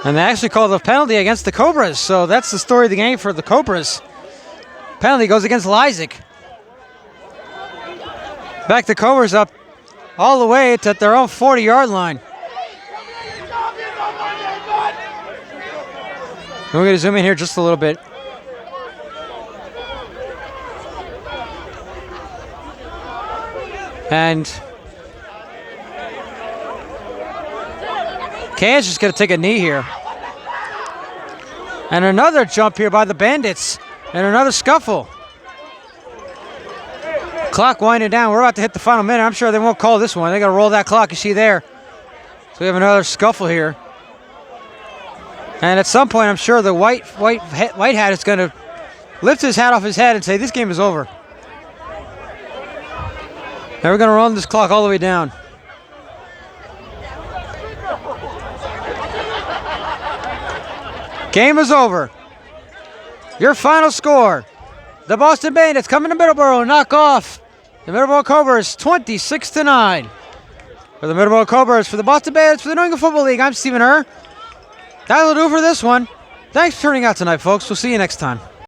And they actually called a penalty against the Cobras, so that's the story of the game for the Cobras. Penalty goes against Lysick. Back the Cobras up all the way to their own 40-yard line. And we're going to zoom in here just a little bit. And Can's just going to take a knee here. And another jump here by the Bandits. And another scuffle. Clock winding down. We're about to hit the final minute. I'm sure they won't call this one. They got to roll that clock. You see there. So we have another scuffle here. And at some point, I'm sure the white hat is going to lift his hat off his head and say, this game is over. Now we're going to run this clock all the way down. Game is over. Your final score. The Boston Bandits coming to Middleboro, knock off the Middleboro Cobras 26-9. For the Middleboro Cobras, for the Boston Bandits, for the New England Football League, I'm Stephen Herr. That'll do for this one. Thanks for turning out tonight, folks. We'll see you next time.